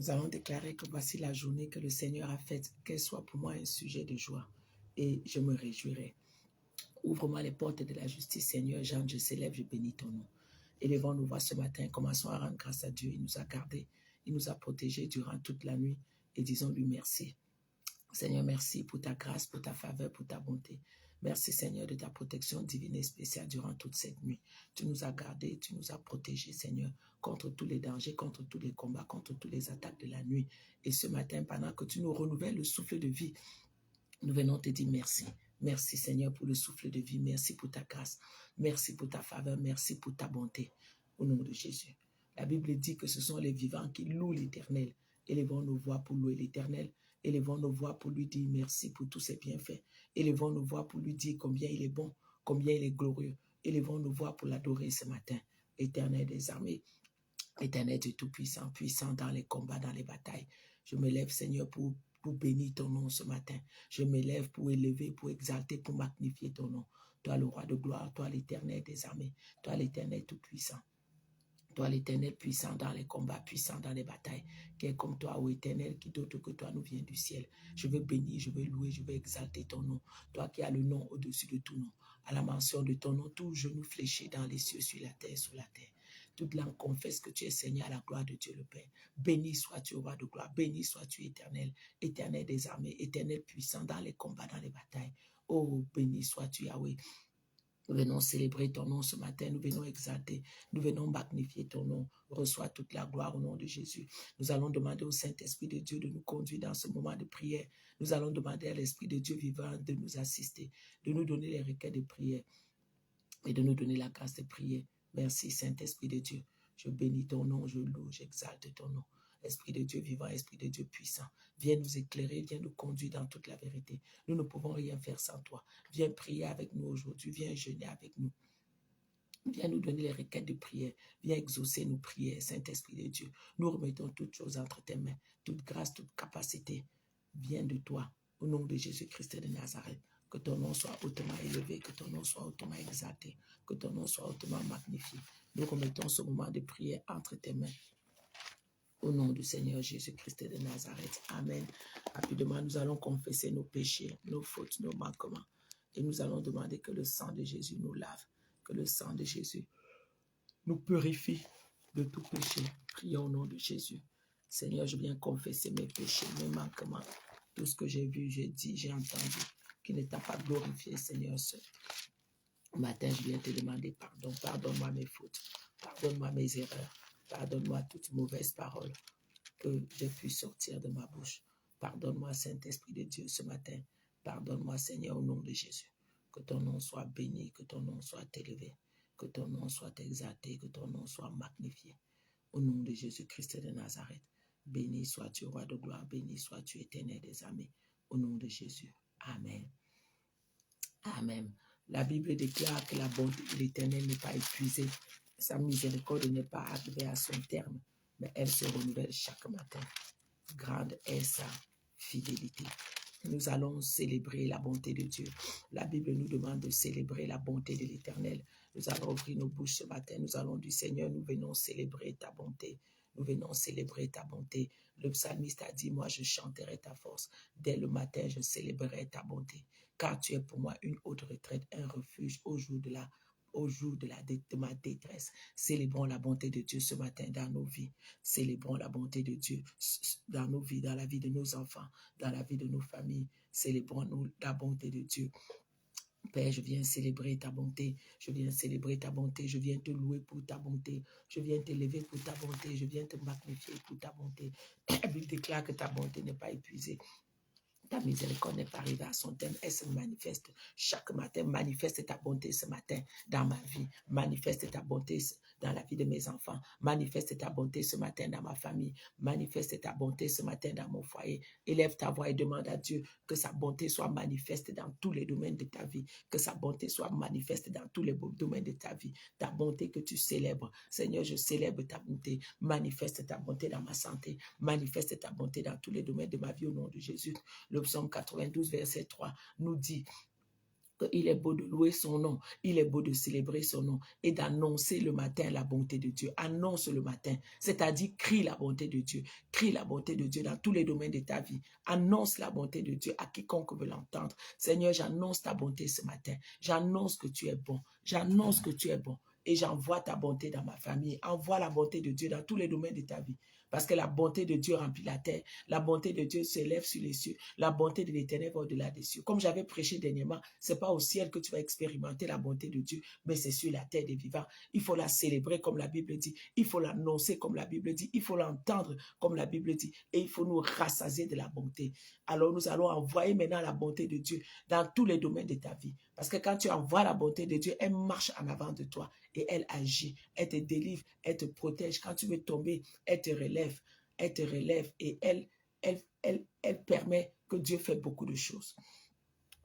Nous allons déclarer que voici la journée que le Seigneur a faite, qu'elle soit pour moi un sujet de joie et je me réjouirai. Ouvre-moi les portes de la justice, Seigneur. Jean, je s'élève, je bénis ton nom. Élevons nos voix ce matin, commençons à rendre grâce à Dieu. Il nous a gardés, il nous a protégés durant toute la nuit et disons-lui merci. Seigneur, merci pour ta grâce, pour ta faveur, pour ta bonté. Merci Seigneur de ta protection divine et spéciale durant toute cette nuit. Tu nous as gardés, tu nous as protégés Seigneur, contre tous les dangers, contre tous les combats, contre toutes les attaques de la nuit. Et ce matin, pendant que tu nous renouvelles le souffle de vie, nous venons te dire merci. Merci Seigneur pour le souffle de vie. Merci pour ta grâce. Merci pour ta faveur. Merci pour ta bonté. Au nom de Jésus. La Bible dit que ce sont les vivants qui louent l'Éternel. Élevons nos voix pour louer l'Éternel. Élevons nos voix pour lui dire merci pour tous ses bienfaits. Élevons nos voix pour lui dire combien il est bon, combien il est glorieux. Élevons nos voix pour l'adorer ce matin. Éternel des armées, Éternel Dieu Tout-Puissant, puissant dans les combats, dans les batailles. Je me lève Seigneur pour bénir ton nom ce matin. Je me lève pour élever, pour exalter, pour magnifier ton nom. Toi le roi de gloire, toi l'Éternel des armées, toi l'Éternel Tout-Puissant. Toi l'Éternel puissant dans les combats, puissant dans les batailles, qui est comme toi, ô Éternel, qui d'autre que toi nous vient du ciel. Je veux bénir, je veux louer, je veux exalter ton nom. Toi qui as le nom au-dessus de tout nom. À la mention de ton nom, tout genou fléché dans les cieux, sur la terre, sous la terre. Toute langue confesse que tu es Seigneur à la gloire de Dieu le Père. Béni sois-tu, roi de gloire. Béni sois-tu, Éternel, Éternel des armées, Éternel puissant dans les combats, dans les batailles. Oh, béni sois-tu, Yahweh. Nous venons célébrer ton nom ce matin, nous venons exalter, nous venons magnifier ton nom. Reçois toute la gloire au nom de Jésus. Nous allons demander au Saint-Esprit de Dieu de nous conduire dans ce moment de prière. Nous allons demander à l'Esprit de Dieu vivant de nous assister, de nous donner les requêtes de prière et de nous donner la grâce de prier. Merci Saint-Esprit de Dieu. Je bénis ton nom, je loue, j'exalte ton nom. Esprit de Dieu vivant, Esprit de Dieu puissant, viens nous éclairer, viens nous conduire dans toute la vérité. Nous ne pouvons rien faire sans toi. Viens prier avec nous aujourd'hui, viens jeûner avec nous. Viens nous donner les requêtes de prière. Viens exaucer nos prières, Saint-Esprit de Dieu. Nous remettons toutes choses entre tes mains. Toute grâce, toute capacité vient de toi. Au nom de Jésus-Christ de Nazareth. Que ton nom soit hautement élevé, que ton nom soit hautement exalté, que ton nom soit hautement magnifié. Nous remettons ce moment de prière entre tes mains. Au nom du Seigneur Jésus-Christ de Nazareth. Amen. Rapidement, nous allons confesser nos péchés, nos fautes, nos manquements. Et nous allons demander que le sang de Jésus nous lave, que le sang de Jésus nous purifie de tout péché. Prions au nom de Jésus. Seigneur, je viens confesser mes péchés, mes manquements, tout ce que j'ai vu, j'ai dit, j'ai entendu, qui ne t'a pas glorifié, Seigneur. Ce matin, je viens te demander pardon. Pardonne-moi mes fautes, pardonne-moi mes erreurs. Pardonne-moi toute mauvaise parole que j'ai pu sortir de ma bouche. Pardonne-moi, Saint-Esprit de Dieu, ce matin. Pardonne-moi, Seigneur, au nom de Jésus. Que ton nom soit béni, que ton nom soit élevé, que ton nom soit exalté, que ton nom soit magnifié. Au nom de Jésus-Christ de Nazareth. Béni sois-tu, roi de gloire, béni sois-tu, Éternel des armées. Au nom de Jésus. Amen. Amen. La Bible déclare que la bonté de l'Éternel n'est pas épuisée. Sa miséricorde n'est pas arrivée à son terme, mais elle se renouvelle chaque matin. Grande est sa fidélité. Nous allons célébrer la bonté de Dieu. La Bible nous demande de célébrer la bonté de l'Éternel. Nous allons ouvrir nos bouches ce matin. Nous allons dire, Seigneur, nous venons célébrer ta bonté. Nous venons célébrer ta bonté. Le psalmiste a dit, moi je chanterai ta force. Dès le matin, je célébrerai ta bonté. Car tu es pour moi une haute retraite, un refuge au jour de ma détresse. Célébrons la bonté de Dieu ce matin dans nos vies. Célébrons la bonté de Dieu dans nos vies, dans la vie de nos enfants, dans la vie de nos familles. Célébrons la bonté de Dieu. Père, je viens célébrer ta bonté, je viens célébrer ta bonté, je viens te louer pour ta bonté, je viens t'élever pour ta bonté, je viens te magnifier pour ta bonté. La Bible déclare que ta bonté n'est pas épuisée. Ta miséricorde n'est pas arrivée à son terme, elle se manifeste chaque matin. Manifeste ta bonté ce matin dans ma vie. Manifeste ta bonté dans la vie de mes enfants. Manifeste ta bonté ce matin dans ma famille. Manifeste ta bonté ce matin dans mon foyer. Élève ta voix et demande à Dieu que sa bonté soit manifeste dans tous les domaines de ta vie. Que sa bonté soit manifeste dans tous les domaines de ta vie. Ta bonté que tu célèbres. Seigneur, je célèbre ta bonté. Manifeste ta bonté dans ma santé. Manifeste ta bonté dans tous les domaines de ma vie au nom de Jésus. Le psaume 92, verset 3 nous dit Il est beau de louer son nom, il est beau de célébrer son nom et d'annoncer le matin la bonté de Dieu. Annonce le matin, c'est-à-dire crie la bonté de Dieu. Crie la bonté de Dieu dans tous les domaines de ta vie. Annonce la bonté de Dieu à quiconque veut l'entendre. Seigneur, j'annonce ta bonté ce matin. J'annonce que tu es bon. J'annonce que tu es bon. Et j'envoie ta bonté dans ma famille. Envoie la bonté de Dieu dans tous les domaines de ta vie. Parce que la bonté de Dieu remplit la terre. La bonté de Dieu s'élève sur les cieux. La bonté de l'Éternel va au-delà des cieux. Comme j'avais prêché dernièrement, ce n'est pas au ciel que tu vas expérimenter la bonté de Dieu, mais c'est sur la terre des vivants. Il faut la célébrer comme la Bible dit. Il faut l'annoncer comme la Bible dit. Il faut l'entendre comme la Bible dit. Et il faut nous rassasier de la bonté. Alors nous allons envoyer maintenant la bonté de Dieu dans tous les domaines de ta vie. Parce que quand tu envoies la bonté de Dieu, elle marche en avant de toi et elle agit. Elle te délivre, elle te protège. Quand tu veux tomber, elle te relève et elle permet que Dieu fait beaucoup de choses.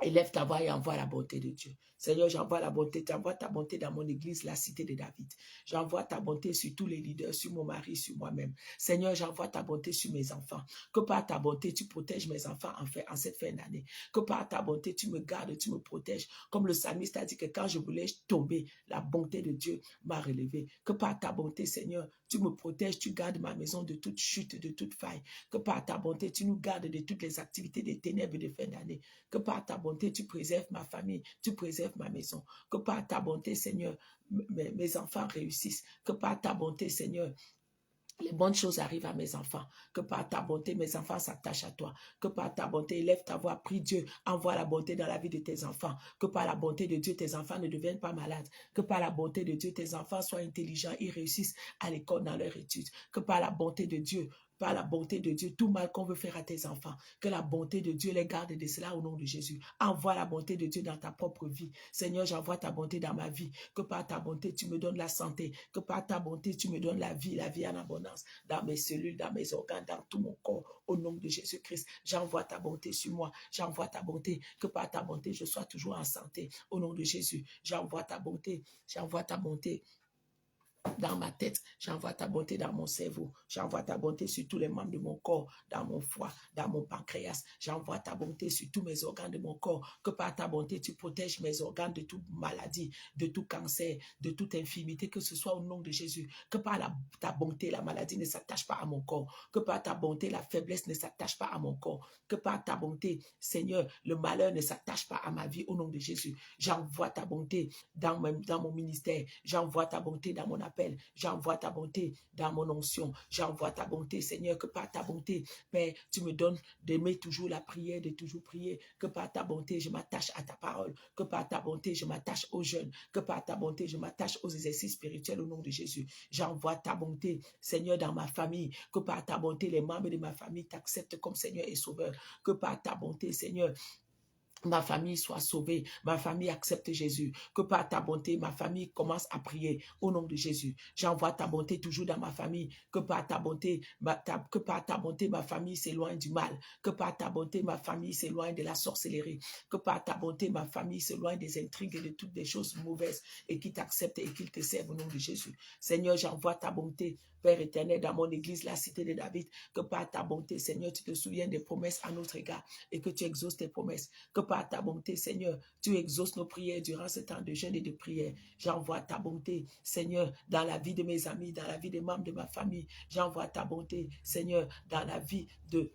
Élève ta voix et envoie la bonté de Dieu. Seigneur, j'envoie la bonté, j'envoie ta bonté dans mon église, la cité de David. J'envoie ta bonté sur tous les leaders, sur mon mari, sur moi-même. Seigneur, j'envoie ta bonté sur mes enfants. Que par ta bonté, tu protèges mes enfants en cette fin d'année. Que par ta bonté, tu me gardes, tu me protèges. Comme le psalmiste a dit que quand je voulais tomber, la bonté de Dieu m'a relevé. Que par ta bonté, Seigneur, tu me protèges, tu gardes ma maison de toute chute, de toute faille. Que par ta bonté, tu nous gardes de toutes les activités des ténèbres de fin d'année. Que par ta bonté, tu préserves ma famille, tu préserves ma maison. Que par ta bonté, Seigneur, mes enfants réussissent. Que par ta bonté, Seigneur, les bonnes choses arrivent à mes enfants. Que par ta bonté, mes enfants s'attachent à toi. Que par ta bonté, élève ta voix, prie Dieu, envoie la bonté dans la vie de tes enfants. Que par la bonté de Dieu, tes enfants ne deviennent pas malades. Que par la bonté de Dieu, tes enfants soient intelligents, ils réussissent à l'école dans leurs études. Que par la bonté de Dieu, par la bonté de Dieu, tout mal qu'on veut faire à tes enfants, que la bonté de Dieu les garde de cela au nom de Jésus. Envoie la bonté de Dieu dans ta propre vie. Seigneur, j'envoie ta bonté dans ma vie. Que par ta bonté, tu me donnes la santé. Que par ta bonté, tu me donnes la vie en abondance, dans mes cellules, dans mes organes, dans tout mon corps, au nom de Jésus-Christ. J'envoie ta bonté sur moi. J'envoie ta bonté. Que par ta bonté, je sois toujours en santé, au nom de Jésus. J'envoie ta bonté. J'envoie ta bonté dans ma tête, j'envoie ta bonté dans mon cerveau, j'envoie ta bonté sur tous les membres de mon corps, dans mon foie, dans mon pancréas, j'envoie ta bonté sur tous mes organes de mon corps, que par ta bonté tu protèges mes organes de toute maladie, de tout cancer, de toute infirmité, que ce soit au nom de Jésus, que par ta bonté la maladie ne s'attache pas à mon corps, que par ta bonté la faiblesse ne s'attache pas à mon corps, que par ta bonté, Seigneur, le malheur ne s'attache pas à ma vie au nom de Jésus. J'envoie ta bonté dans mon ministère, j'envoie ta bonté dans mon appel, j'envoie ta bonté dans mon onction, j'envoie ta bonté, Seigneur, que par ta bonté, Père, tu me donnes d'aimer toujours la prière, de toujours prier, que par ta bonté, je m'attache à ta parole, que par ta bonté, je m'attache aux jeunes, que par ta bonté, je m'attache aux exercices spirituels au nom de Jésus. J'envoie ta bonté, Seigneur, dans ma famille, que par ta bonté, les membres de ma famille t'acceptent comme Seigneur et Sauveur, que par ta bonté, Seigneur, ma famille soit sauvée, ma famille accepte Jésus, que par ta bonté, ma famille commence à prier au nom de Jésus. J'envoie ta bonté toujours dans ma famille, que par ta bonté, ma famille s'éloigne du mal, que par ta bonté, ma famille s'éloigne de la sorcellerie, que par ta bonté, ma famille s'éloigne des intrigues et de toutes les choses mauvaises et qui t'acceptent et qui te servent au nom de Jésus. Seigneur, j'envoie ta bonté, Père éternel, dans mon église, la cité de David, que par ta bonté, Seigneur, tu te souviens des promesses à notre égard et que tu exauces tes promesses, que par ta bonté, Seigneur, tu exauces nos prières durant ce temps de jeûne et de prière. J'envoie ta bonté, Seigneur, dans la vie de mes amis, dans la vie des membres de ma famille. J'envoie ta bonté, Seigneur, dans la vie de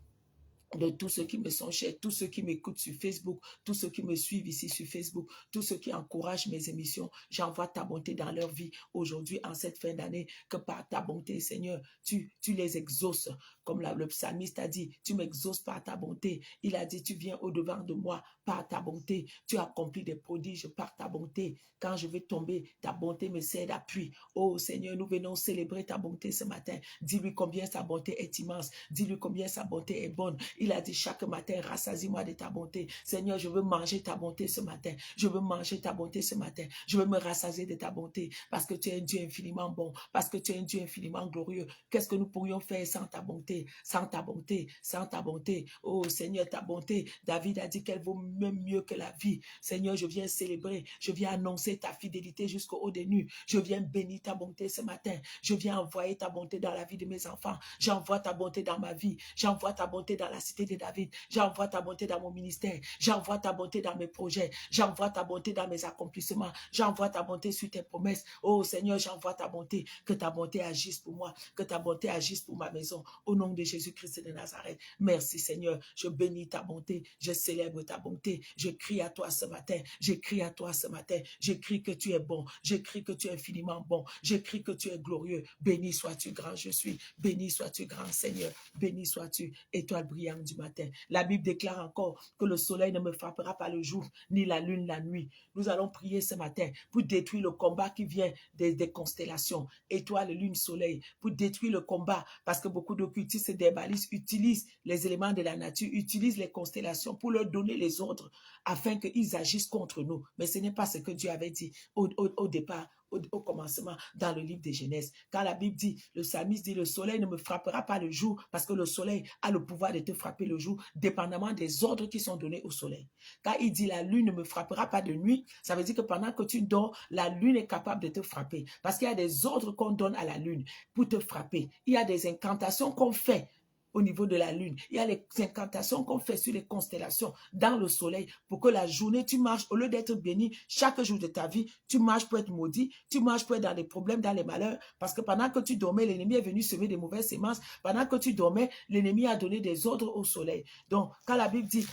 tous ceux qui me sont chers, tous ceux qui m'écoutent sur Facebook, tous ceux qui me suivent ici sur Facebook, tous ceux qui encouragent mes émissions, j'envoie ta bonté dans leur vie aujourd'hui, en cette fin d'année, que par ta bonté, Seigneur, tu les exauces, comme le psalmiste a dit, tu m'exauces par ta bonté. Il a dit, tu viens au-devant de moi par ta bonté, tu accomplis des prodiges par ta bonté. Quand je vais tomber, ta bonté me sert d'appui. Oh Seigneur, nous venons célébrer ta bonté ce matin. Dis-lui combien sa bonté est immense, dis-lui combien sa bonté est bonne. Il a dit chaque matin, rassasie-moi de ta bonté. Seigneur, je veux manger ta bonté ce matin. Je veux manger ta bonté ce matin. Je veux me rassasier de ta bonté parce que tu es un Dieu infiniment bon, parce que tu es un Dieu infiniment glorieux. Qu'est-ce que nous pourrions faire sans ta bonté, sans ta bonté, sans ta bonté? Oh Seigneur, ta bonté, David a dit qu'elle vaut même mieux que la vie. Seigneur, je viens célébrer, je viens annoncer ta fidélité jusqu'au haut des nues. Je viens bénir ta bonté ce matin. Je viens envoyer ta bonté dans la vie de mes enfants. J'envoie ta bonté dans ma vie. J'envoie ta bonté dans la cité de David. J'envoie ta bonté dans mon ministère. J'envoie ta bonté dans mes projets. J'envoie ta bonté dans mes accomplissements. J'envoie ta bonté sur tes promesses. Oh Seigneur, j'envoie ta bonté. Que ta bonté agisse pour moi. Que ta bonté agisse pour ma maison. Au nom de Jésus-Christ de Nazareth. Merci Seigneur. Je bénis ta bonté. Je célèbre ta bonté. Je crie à toi ce matin. Je crie à toi ce matin. Je crie que tu es bon. Je crie que tu es infiniment bon. Je crie que tu es glorieux. Béni sois-tu grand, je suis. Béni sois-tu grand Seigneur. Béni sois-tu, étoile brillante du matin. La Bible déclare encore que le soleil ne me frappera pas le jour, ni la lune la nuit. Nous allons prier ce matin pour détruire le combat qui vient des constellations, étoiles, lune, soleil, pour détruire le combat, parce que beaucoup d'occultistes et d'herbalistes utilisent les éléments de la nature, utilisent les constellations pour leur donner les ordres, afin qu'ils agissent contre nous. Mais ce n'est pas ce que Dieu avait dit au départ, au commencement, dans le livre de Genèse. Quand la Bible dit, le psalmiste dit, le soleil ne me frappera pas le jour, parce que le soleil a le pouvoir de te frapper le jour, dépendamment des ordres qui sont donnés au soleil. Quand il dit, la lune ne me frappera pas de nuit, ça veut dire que pendant que tu dors, la lune est capable de te frapper, parce qu'il y a des ordres qu'on donne à la lune pour te frapper. Il y a des incantations qu'on fait au niveau de la lune. Il y a les incantations qu'on fait sur les constellations dans le soleil pour que la journée, tu marches, au lieu d'être béni, chaque jour de ta vie, tu marches pour être maudit, tu marches pour être dans les problèmes, dans les malheurs, parce que pendant que tu dormais, l'ennemi est venu semer des mauvaises semences. Pendant que tu dormais, l'ennemi a donné des ordres au soleil. Donc, quand la Bible dit,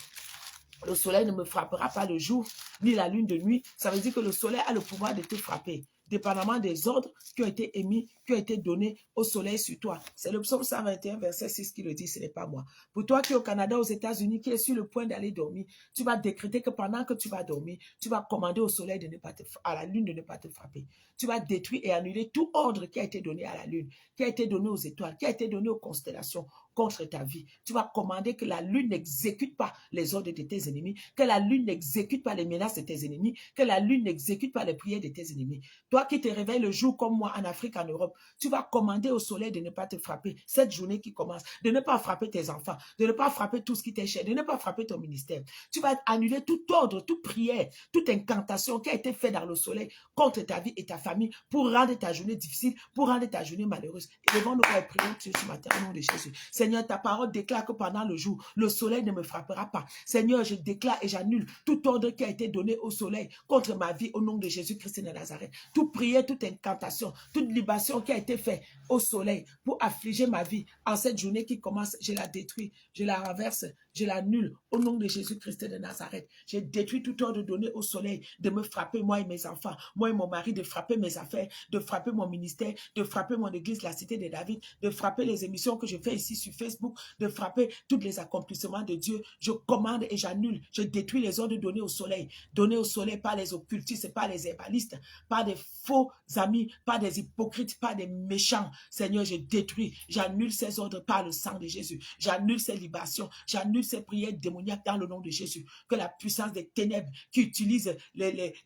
le soleil ne me frappera pas le jour, ni la lune de nuit, ça veut dire que le soleil a le pouvoir de te frapper, dépendamment des ordres qui ont été émis, qui ont été donnés au soleil sur toi. C'est le psaume 121, verset 6 qui le dit, ce n'est pas moi. Pour toi qui es au Canada, aux États-Unis, qui est sur le point d'aller dormir, tu vas décréter que pendant que tu vas dormir, tu vas commander au soleil de ne pas à la lune de ne pas te frapper. Tu vas détruire et annuler tout ordre qui a été donné à la lune, qui a été donné aux étoiles, qui a été donné aux constellations contre ta vie. Tu vas commander que la lune n'exécute pas les ordres de tes ennemis, que la lune n'exécute pas les menaces de tes ennemis, que la lune n'exécute pas les prières de tes ennemis. Toi qui te réveilles le jour comme moi en Afrique, en Europe, tu vas commander au soleil de ne pas te frapper cette journée qui commence, de ne pas frapper tes enfants, de ne pas frapper tout ce qui t'est cher, de ne pas frapper ton ministère. Tu vas annuler tout ordre, toute prière, toute incantation qui a été faite dans le soleil contre ta vie et ta famille pour rendre ta journée difficile, pour rendre ta journée malheureuse. Et devant-nous, prions ce matin au nom de Jésus. Seigneur, ta parole déclare que pendant le jour, le soleil ne me frappera pas. Seigneur, je déclare et j'annule tout ordre qui a été donné au soleil contre ma vie au nom de Jésus-Christ de Nazareth. Toute prière, toute incantation, toute libation qui a été faite au soleil pour affliger ma vie en cette journée qui commence, je la détruis, je la renverse, je l'annule au nom de Jésus-Christ de Nazareth. Je détruis tout ordre donné au soleil de me frapper, moi et mes enfants, moi et mon mari, de frapper mes affaires, de frapper mon ministère, de frapper mon église, la cité de David, de frapper les émissions que je fais ici sur Facebook, de frapper tous les accomplissements de Dieu. Je commande et j'annule, je détruis les ordres donnés au soleil par les occultistes, par les herbalistes, par des faux amis, par des hypocrites, par des méchants. Seigneur, je détruis, j'annule ces ordres par le sang de Jésus. J'annule ces libations, j'annule ces prières démoniaques dans le nom de Jésus. Que la puissance des ténèbres qui utilise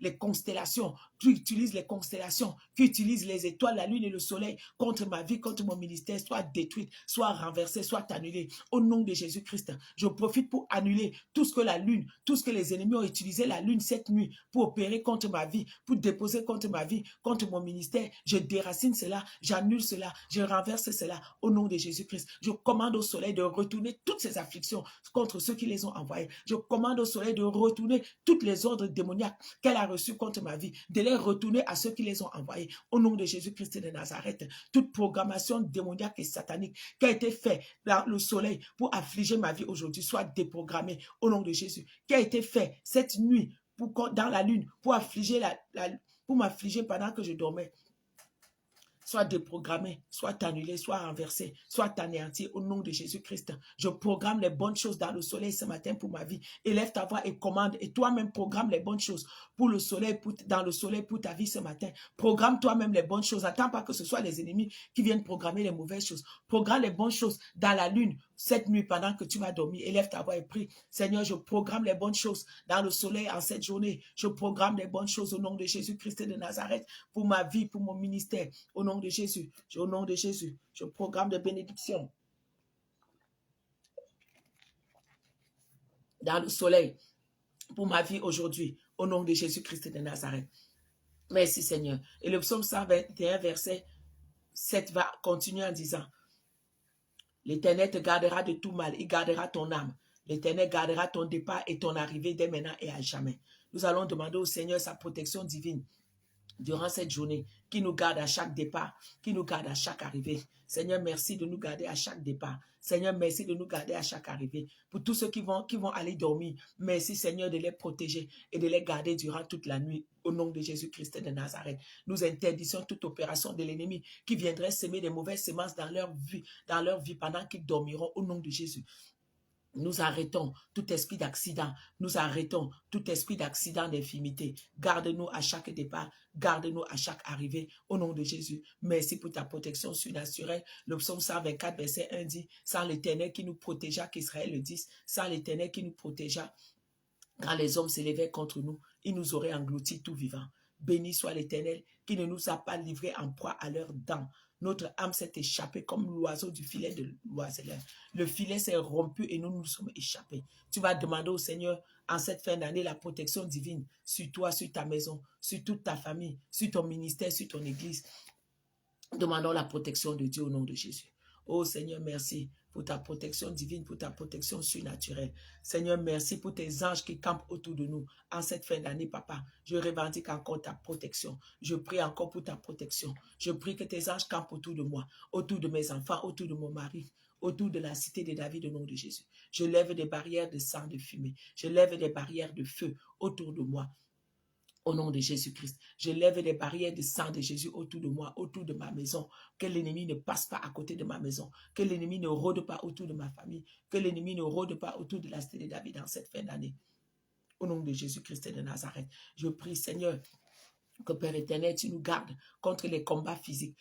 les constellations, qui utilise les étoiles, la lune et le soleil contre ma vie, contre mon ministère, soit détruite, soit renversée, soit annulée. Au nom de Jésus-Christ, je profite pour annuler tout ce que la lune, tout ce que les ennemis ont utilisé la lune cette nuit pour opérer contre ma vie, pour déposer contre ma vie, contre mon ministère. Je déracine cela, j'annule cela, je renverse cela au nom de Jésus-Christ. Je commande au soleil de retourner toutes ces afflictions contre ceux qui les ont envoyés. Je commande au soleil de retourner toutes les ordres démoniaques qu'elle a reçus contre ma vie, de les retourner à ceux qui les ont envoyés. Au nom de Jésus-Christ de Nazareth, toute programmation démoniaque et satanique qui a été faite dans le soleil pour affliger ma vie aujourd'hui soit déprogrammée au nom de Jésus. Qui a été fait cette nuit dans la lune pour affliger pour m'affliger pendant que je dormais, soit déprogrammé, soit annulé, soit renversé, soit anéanti au nom de Jésus-Christ. Je programme les bonnes choses dans le soleil ce matin pour ma vie. Élève ta voix et commande. Et toi-même programme les bonnes choses pour le soleil, dans le soleil pour ta vie ce matin. Programme toi-même les bonnes choses. Attends pas que ce soit les ennemis qui viennent programmer les mauvaises choses. Programme les bonnes choses dans la lune cette nuit pendant que tu vas dormir. Élève ta voix et prie. Seigneur, je programme les bonnes choses dans le soleil en cette journée. Je programme les bonnes choses au nom de Jésus-Christ de Nazareth pour ma vie, pour mon ministère. Au nom de Jésus, au nom de Jésus, je programme des bénédictions dans le soleil pour ma vie aujourd'hui, au nom de Jésus-Christ de Nazareth. Merci Seigneur. Et le psaume 121, verset 7 va continuer en disant, L'Éternel te gardera de tout mal. Il gardera ton âme. L'Éternel gardera ton départ et ton arrivée dès maintenant et à jamais. Nous allons demander au Seigneur sa protection divine durant cette journée, qui nous garde à chaque départ, qui nous garde à chaque arrivée. Seigneur, merci de nous garder à chaque départ. Seigneur, merci de nous garder à chaque arrivée. Pour tous ceux qui vont aller dormir, merci Seigneur de les protéger et de les garder durant toute la nuit. Au nom de Jésus-Christ de Nazareth, nous interdisons toute opération de l'ennemi qui viendrait semer des mauvaises semences dans leur vie pendant qu'ils dormiront au nom de Jésus. Nous arrêtons tout esprit d'accident. Nous arrêtons tout esprit d'accident d'infimité. Garde-nous à chaque départ. Garde-nous à chaque arrivée. Au nom de Jésus. Merci pour ta protection surnaturelle. Le psaume 124, verset 1 dit, sans l'Éternel qui nous protégea, qu'Israël le dise, sans l'Éternel qui nous protégea, quand les hommes s'élevaient contre nous, il nous aurait engloutis tout vivant. Béni soit l'Éternel qui ne nous a pas livrés en proie à leurs dents. Notre âme s'est échappée comme l'oiseau du filet de l'oiseleur. Le filet s'est rompu et nous nous sommes échappés. Tu vas demander au Seigneur en cette fin d'année la protection divine sur toi, sur ta maison, sur toute ta famille, sur ton ministère, sur ton église. Demandons la protection de Dieu au nom de Jésus. Oh Seigneur, merci pour ta protection divine, pour ta protection surnaturelle. Seigneur, merci pour tes anges qui campent autour de nous. En cette fin d'année, Papa, je revendique encore ta protection. Je prie encore pour ta protection. Je prie que tes anges campent autour de moi, autour de mes enfants, autour de mon mari, autour de la cité de David au nom de Jésus. Je lève des barrières de sang, de fumée. Je lève des barrières de feu autour de moi. Au nom de Jésus-Christ, je lève les barrières de sang de Jésus autour de moi, autour de ma maison. Que l'ennemi ne passe pas à côté de ma maison. Que l'ennemi ne rôde pas autour de ma famille. Que l'ennemi ne rôde pas autour de la cité de David en cette fin d'année. Au nom de Jésus-Christ de Nazareth, je prie, Seigneur, que Père éternel, tu nous gardes contre les combats physiques.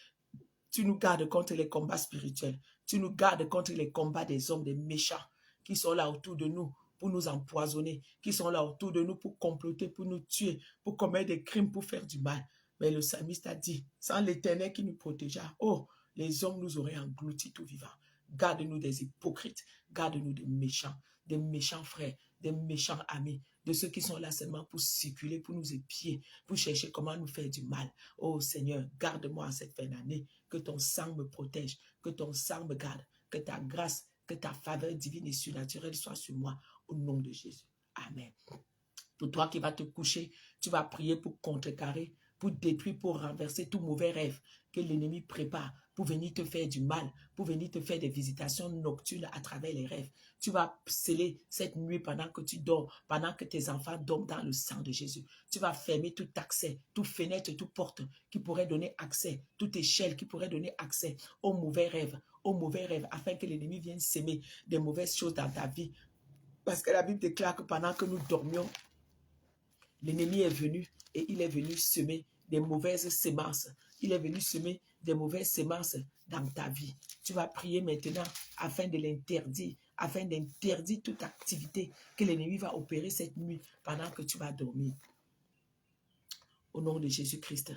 Tu nous gardes contre les combats spirituels. Tu nous gardes contre les combats des hommes, des méchants qui sont là autour de nous pour nous empoisonner, qui sont là autour de nous pour comploter, pour nous tuer, pour commettre des crimes, pour faire du mal. Mais le psalmiste a dit, sans l'Éternel qui nous protégea, oh, les hommes nous auraient engloutis tout vivants. Garde-nous des hypocrites, garde-nous des méchants frères, des méchants amis, de ceux qui sont là seulement pour circuler, pour nous épier, pour chercher comment nous faire du mal. Oh Seigneur, garde-moi en cette fin d'année, que ton sang me protège, que ton sang me garde, que ta grâce, que ta faveur divine et surnaturelle soit sur moi, au nom de Jésus. Amen. Pour toi qui vas te coucher, tu vas prier pour contrecarrer, pour détruire, pour renverser tout mauvais rêve que l'ennemi prépare pour venir te faire du mal, pour venir te faire des visitations nocturnes à travers les rêves. Tu vas sceller cette nuit pendant que tu dors, pendant que tes enfants dorment dans le sang de Jésus. Tu vas fermer tout accès, toute fenêtre, toute porte qui pourrait donner accès, toute échelle qui pourrait donner accès aux mauvais rêves, afin que l'ennemi vienne s'aimer des mauvaises choses dans ta vie. Parce que la Bible déclare que pendant que nous dormions, l'ennemi est venu et il est venu semer des mauvaises semences. Il est venu semer des mauvaises semences dans ta vie. Tu vas prier maintenant afin de l'interdire, afin d'interdire toute activité que l'ennemi va opérer cette nuit pendant que tu vas dormir. Au nom de Jésus-Christ,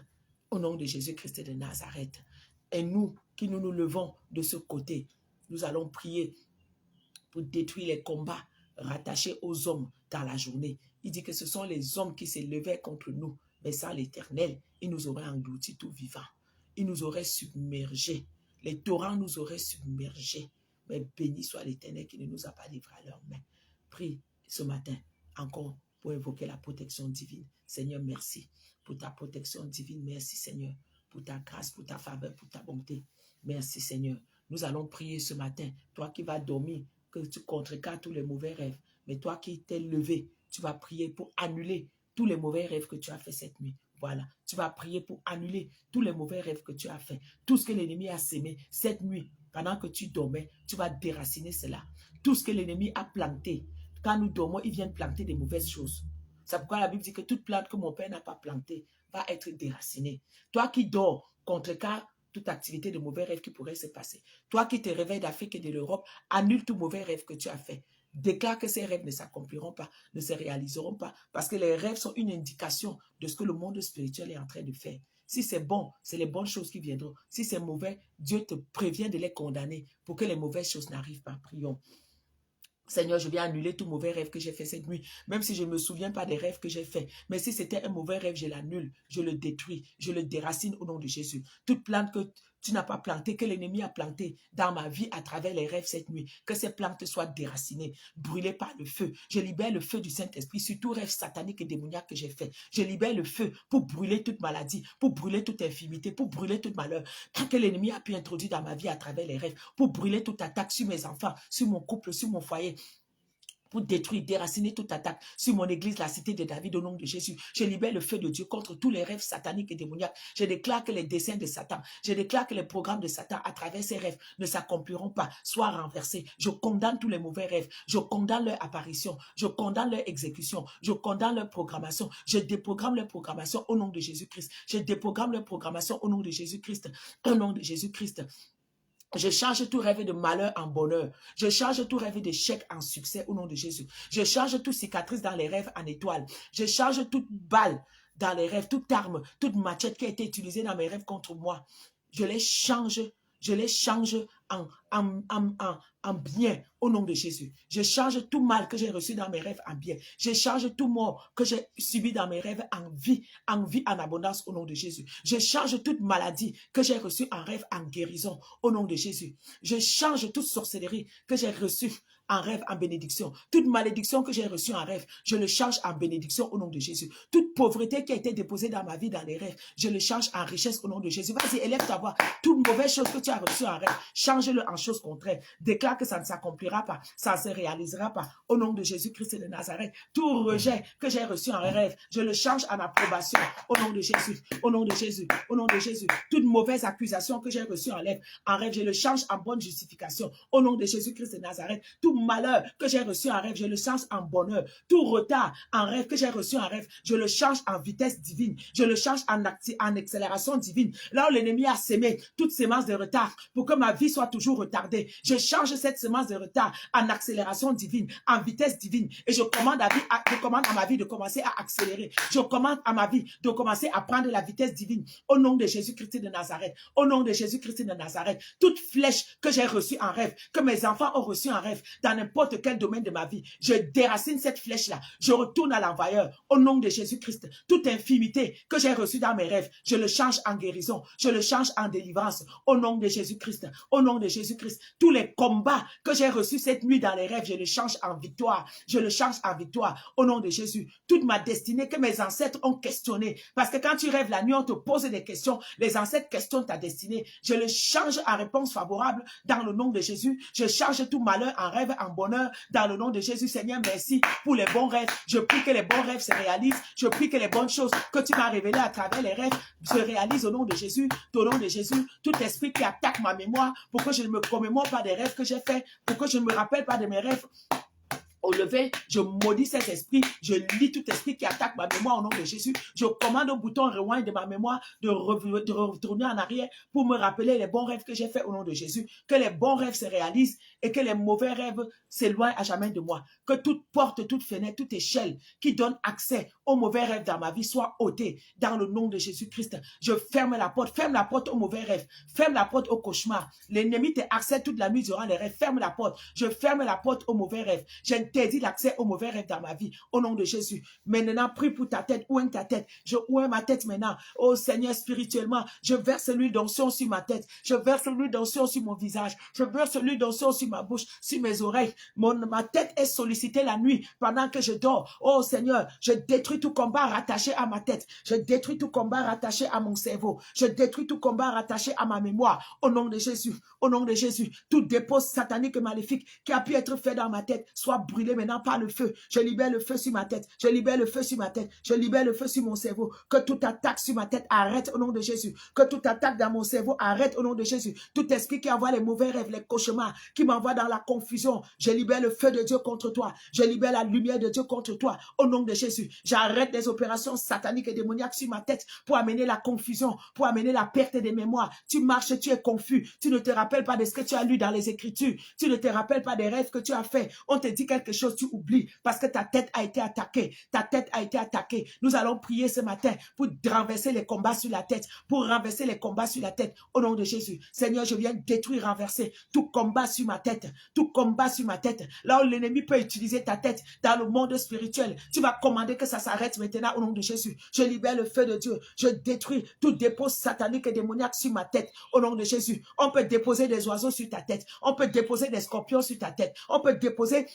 au nom de Jésus-Christ de Nazareth. Et nous, qui nous levons de ce côté, nous allons prier pour détruire les combats rattachés aux hommes dans la journée. Il dit que ce sont les hommes qui s'élevaient contre nous, mais sans l'Éternel, ils nous auraient engloutis tout vivants. Ils nous auraient submergés. Les torrents nous auraient submergés. Mais béni soit l'Éternel qui ne nous a pas livrés à leurs mains. Prie ce matin encore pour invoquer la protection divine. Seigneur, merci pour ta protection divine. Merci Seigneur pour ta grâce, pour ta faveur, pour ta bonté. Merci Seigneur. Nous allons prier ce matin. Toi qui vas dormir, que tu contrecarres tous les mauvais rêves. Mais toi qui t'es levé, tu vas prier pour annuler tous les mauvais rêves que tu as fait cette nuit. Voilà, tu vas prier pour annuler tous les mauvais rêves que tu as fait. Tout ce que l'ennemi a sémé cette nuit, pendant que tu dormais, tu vas déraciner cela. Tout ce que l'ennemi a planté, quand nous dormons, il vient planter des mauvaises choses. C'est pourquoi la Bible dit que toute plante que mon Père n'a pas plantée va être déracinée. Toi qui dors, contrecarre toute activité de mauvais rêve qui pourrait se passer. Toi qui te réveilles d'Afrique et de l'Europe, annule tout mauvais rêve que tu as fait. Déclare que ces rêves ne s'accompliront pas, ne se réaliseront pas, parce que les rêves sont une indication de ce que le monde spirituel est en train de faire. Si c'est bon, c'est les bonnes choses qui viendront. Si c'est mauvais, Dieu te prévient de les condamner pour que les mauvaises choses n'arrivent pas. Prions. Seigneur, je viens annuler tout mauvais rêve que j'ai fait cette nuit, même si je ne me souviens pas des rêves que j'ai faits. Mais si c'était un mauvais rêve, je l'annule, je le détruis, je le déracine au nom de Jésus. Toute plante que tu n'as pas planté, que l'ennemi a planté dans ma vie à travers les rêves cette nuit, que ces plantes soient déracinées, brûlées par le feu. Je libère le feu du Saint-Esprit sur tout rêve satanique et démoniaque que j'ai fait. Je libère le feu pour brûler toute maladie, pour brûler toute infirmité, pour brûler tout malheur que l'ennemi a pu introduire dans ma vie à travers les rêves, pour brûler toute attaque sur mes enfants, sur mon couple, sur mon foyer, pour détruire, déraciner toute attaque sur mon église, la cité de David, au nom de Jésus. Je libère le feu de Dieu contre tous les rêves sataniques et démoniaques. Je déclare que les desseins de Satan, je déclare que les programmes de Satan à travers ces rêves ne s'accompliront pas, soient renversés. Je condamne tous les mauvais rêves. Je condamne leur apparition. Je condamne leur exécution. Je condamne leur programmation. Je déprogramme leur programmation au nom de Jésus-Christ. Je déprogramme leur programmation au nom de Jésus-Christ. Au nom de Jésus-Christ. Je change tout rêve de malheur en bonheur. Je change tout rêve d'échec en succès au nom de Jésus. Je change toute cicatrice dans les rêves en étoile. Je change toute balle dans les rêves, toute arme, toute machette qui a été utilisée dans mes rêves contre moi. Je les change en bien au nom de Jésus. Je change tout mal que j'ai reçu dans mes rêves en bien. Je change tout mort que j'ai subi dans mes rêves en vie, en abondance au nom de Jésus. Je change toute maladie que j'ai reçue en rêve en guérison au nom de Jésus. Je change toute sorcellerie que j'ai reçue en rêve en bénédiction. Toute malédiction que j'ai reçue en rêve, je le change en bénédiction au nom de Jésus. Toute pauvreté qui a été déposée dans ma vie, dans les rêves, je le change en richesse au nom de Jésus. Vas-y, élève ta voix. Toute mauvaise chose que tu as reçue en rêve, change-le en chose contraire. Déclare que ça ne s'accomplira pas, ça ne se réalisera pas. Au nom de Jésus-Christ de Nazareth, tout rejet que j'ai reçu en rêve, je le change en approbation. Au nom de Jésus, au nom de Jésus, au nom de Jésus. Toute mauvaise accusation que j'ai reçue en rêve, je le change en bonne justification. Au nom de Jésus-Christ de Nazareth, tout malheur que j'ai reçu en rêve, je le change en bonheur. Tout retard en rêve que j'ai reçu en rêve, je le change en vitesse divine. Je le change en accélération divine. Là où l'ennemi a sémé toute sémence de retard pour que ma vie soit toujours retardée, je change cette sémence de retard en accélération divine, en vitesse divine. Et je commande à ma vie de commencer à accélérer. Je commande à ma vie de commencer à prendre la vitesse divine. Au nom de Jésus-Christ de Nazareth. Au nom de Jésus-Christ de Nazareth. Toute flèche que j'ai reçue en rêve, que mes enfants ont reçue en rêve, dans n'importe quel domaine de ma vie, je déracine cette flèche-là. Je retourne à l'envoyeur. Au nom de Jésus-Christ. Toute infimité que j'ai reçue dans mes rêves, je le change en guérison. Je le change en délivrance. Au nom de Jésus-Christ. Au nom de Jésus-Christ. Tous les combats que j'ai reçus cette nuit dans les rêves, je le change en victoire. Je le change en victoire. Au nom de Jésus. Toute ma destinée que mes ancêtres ont questionnée. Parce que quand tu rêves la nuit, on te pose des questions. Les ancêtres questionnent ta destinée. Je le change en réponse favorable dans le nom de Jésus. Je change tout malheur en rêve, en bonheur, dans le nom de Jésus. Seigneur, merci pour les bons rêves. Je prie que les bons rêves se réalisent. Je prie que les bonnes choses que tu m'as révélées à travers les rêves se réalisent au nom de Jésus. Au nom de Jésus, tout esprit qui attaque ma mémoire pour que je ne me commémore pas des rêves que j'ai faits, pour que je ne me rappelle pas de mes rêves, au lever, je maudis cet esprit, je lis tout esprit qui attaque ma mémoire au nom de Jésus. Je commande au bouton rewind de ma mémoire de retourner en arrière pour me rappeler les bons rêves que j'ai faits au nom de Jésus. Que les bons rêves se réalisent et que les mauvais rêves s'éloignent à jamais de moi. Que toute porte, toute fenêtre, toute échelle qui donne accès aux mauvais rêves dans ma vie soit ôtée dans le nom de Jésus-Christ. Je ferme la porte aux mauvais rêves, ferme la porte aux cauchemars. L'ennemi te accède toute la nuit durant les rêves, ferme la porte. Je ferme la porte aux mauvais rêves. J'interdis l'accès aux mauvais rêves dans ma vie au nom de Jésus. Maintenant, prie pour ta tête, oigne ta tête. Je oigne ma tête maintenant. Oh Seigneur, spirituellement, je verse l'huile d'onction sur ma tête. Je verse l'huile d'onction sur mon visage. Je verse l'huile d'onction sur ma bouche, sur mes oreilles. Ma tête est sollicitée la nuit pendant que je dors. Oh Seigneur, je détruis tout combat rattaché à ma tête. Je détruis tout combat rattaché à mon cerveau. Je détruis tout combat rattaché à ma mémoire. Au nom de Jésus, au nom de Jésus, tout dépôt satanique et maléfique qui a pu être fait dans ma tête soit brûlé maintenant par le feu. Je libère le feu sur ma tête. Je libère le feu sur ma tête. Je libère le feu sur mon cerveau. Que toute attaque sur ma tête arrête au nom de Jésus. Que toute attaque dans mon cerveau arrête au nom de Jésus. Tout esprit qui envoie les mauvais rêves, les cauchemars, qui m'envoie dans la confusion, je libère le feu de Dieu contre toi. Je libère la lumière de Dieu contre toi. Au nom de Jésus, j'arrête les opérations sataniques et démoniaques sur ma tête pour amener la confusion, pour amener la perte des mémoires. Tu marches, tu es confus. Tu ne te rappelles pas de ce que tu as lu dans les Écritures. Tu ne te rappelles pas des rêves que tu as faits. On te dit quelque chose, tu oublies parce que ta tête a été attaquée. Ta tête a été attaquée. Nous allons prier ce matin pour renverser les combats sur la tête, pour renverser les combats sur la tête. Au nom de Jésus, Seigneur, je viens détruire, renverser tout combat sur ma tête. tête, tout combat sur ma tête, là où l'ennemi peut utiliser ta tête dans le monde spirituel, tu vas commander que ça s'arrête maintenant au nom de Jésus. Je libère le feu de Dieu, je détruis tout dépôt satanique et démoniaque sur ma tête au nom de Jésus. On peut déposer des oiseaux sur ta tête, on peut déposer des scorpions sur ta tête, on peut déposer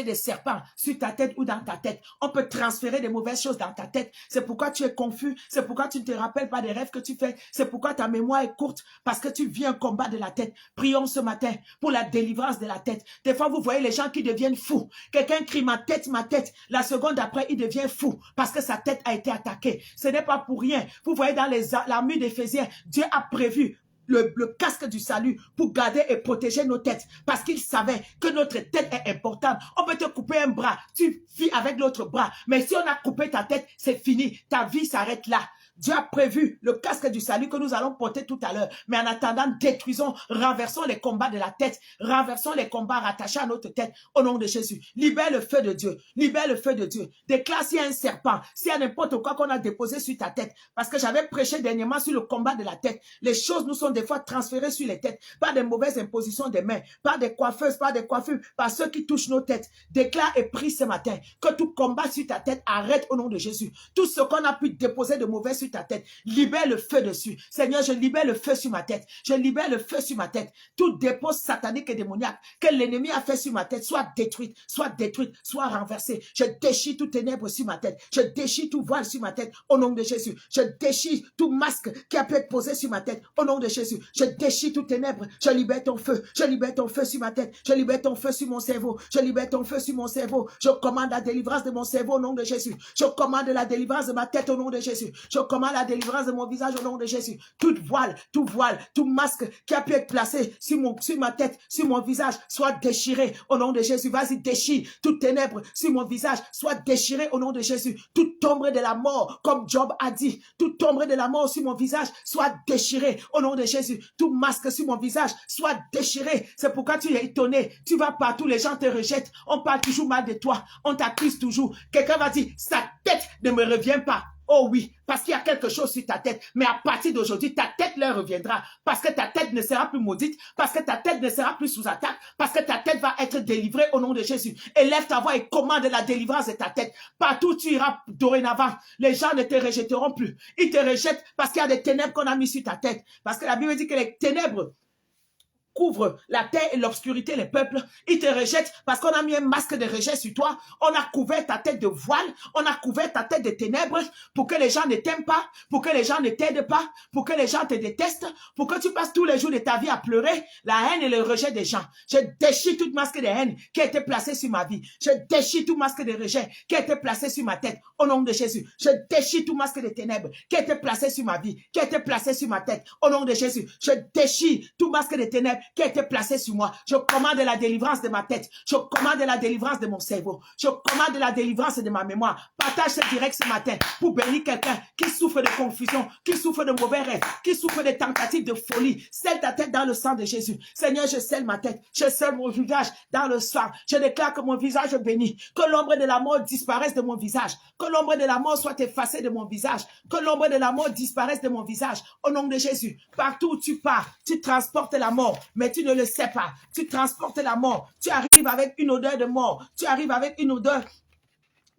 des serpents sur ta tête ou dans ta tête. On peut transférer des mauvaises choses dans ta tête. C'est pourquoi tu es confus. C'est pourquoi tu ne te rappelles pas des rêves que tu fais. C'est pourquoi ta mémoire est courte. Parce que tu vis un combat de la tête. Prions ce matin pour la délivrance de la tête. Des fois, vous voyez les gens qui deviennent fous. Quelqu'un crie ma tête, ma tête. La seconde après, il devient fou parce que sa tête a été attaquée. Ce n'est pas pour rien. Vous voyez dans l'armure d'Éphésiens, Dieu a prévu le casque du salut pour garder et protéger nos têtes parce qu'il savait que notre tête est importante. On peut te couper un bras, tu vis avec l'autre bras, mais si on a coupé ta tête, c'est fini, ta vie s'arrête là. Dieu a prévu le casque du salut que nous allons porter tout à l'heure. Mais en attendant, détruisons, renversons les combats de la tête. Renversons les combats rattachés à notre tête au nom de Jésus. Libère le feu de Dieu. Libère le feu de Dieu. Déclare s'il y a un serpent, s'il y a n'importe quoi qu'on a déposé sur ta tête. Parce que j'avais prêché dernièrement sur le combat de la tête. Les choses nous sont des fois transférées sur les têtes. Par des mauvaises impositions des mains. Par des coiffeuses, par des coiffures. Par ceux qui touchent nos têtes. Déclare et prie ce matin que tout combat sur ta tête arrête au nom de Jésus. Tout ce qu'on a pu déposer de mauvais sur ta tête, libère le feu dessus. Seigneur, je libère le feu sur ma tête. Je libère le feu sur ma tête. Tout dépôt satanique et démoniaque que l'ennemi a fait sur ma tête soit détruite, soit renversée. Je déchire tout ténèbre sur ma tête. Je déchire tout voile sur ma tête au nom de Jésus. Je déchire tout masque qui a pu être posé sur ma tête au nom de Jésus. Je déchire tout ténèbre. Je libère ton feu. Je libère ton feu sur ma tête. Je libère ton feu sur mon cerveau. Je libère ton feu sur mon cerveau. Je commande la délivrance de mon cerveau au nom de Jésus. Je commande la délivrance de ma tête au nom de Jésus. Je commande la délivrance de mon visage au nom de Jésus. Tout voile, tout masque qui a pu être placé sur ma tête, sur mon visage, soit déchiré au nom de Jésus. Vas-y, déchire. Toute ténèbre sur mon visage, soit déchiré au nom de Jésus. Toute ombre de la mort, comme Job a dit, toute ombre de la mort sur mon visage, soit déchiré au nom de Jésus. Tout masque sur mon visage, soit déchiré. C'est pourquoi tu es étonné. Tu vas partout, les gens te rejettent. On parle toujours mal de toi. On t'accuse toujours. Quelqu'un va dire, sa tête ne me revient pas. Oh oui, parce qu'il y a quelque chose sur ta tête. Mais à partir d'aujourd'hui, ta tête leur reviendra. Parce que ta tête ne sera plus maudite. Parce que ta tête ne sera plus sous attaque. Parce que ta tête va être délivrée au nom de Jésus. Élève ta voix et commande la délivrance de ta tête. Partout où tu iras dorénavant, les gens ne te rejetteront plus. Ils te rejettent parce qu'il y a des ténèbres qu'on a mis sur ta tête. Parce que la Bible dit que les ténèbres couvre la terre et l'obscurité, les peuples. Ils te rejettent parce qu'on a mis un masque de rejet sur toi. On a couvert ta tête de voile. On a couvert ta tête de ténèbres pour que les gens ne t'aiment pas, pour que les gens ne t'aident pas, pour que les gens te détestent, pour que tu passes tous les jours de ta vie à pleurer la haine et le rejet des gens. Je déchire toute masque de haine qui a été placée sur ma vie. Je déchire tout masque de rejet qui a été placé sur ma tête au nom de Jésus. Je déchire tout masque de ténèbres qui a été placé sur ma vie, qui a été placé sur ma tête au nom de Jésus. Je déchire tout masque de ténèbres qui a été placé sur moi. Je commande la délivrance de ma tête. Je commande la délivrance de mon cerveau. Je commande la délivrance de ma mémoire. Partage ce direct ce matin pour bénir quelqu'un qui souffre de confusion, qui souffre de mauvais rêves, qui souffre de tentatives de folie. Scelle ta tête dans le sang de Jésus. Seigneur, je scelle ma tête. Je scelle mon visage dans le sang. Je déclare que mon visage est béni. Que l'ombre de la mort disparaisse de mon visage. Que l'ombre de la mort soit effacée de mon visage. Que l'ombre de la mort disparaisse de mon visage. Au nom de Jésus. Partout où tu pars, tu transportes la mort. Mais tu ne le sais pas. Tu transportes la mort. Tu arrives avec une odeur de mort. Tu arrives avec une odeur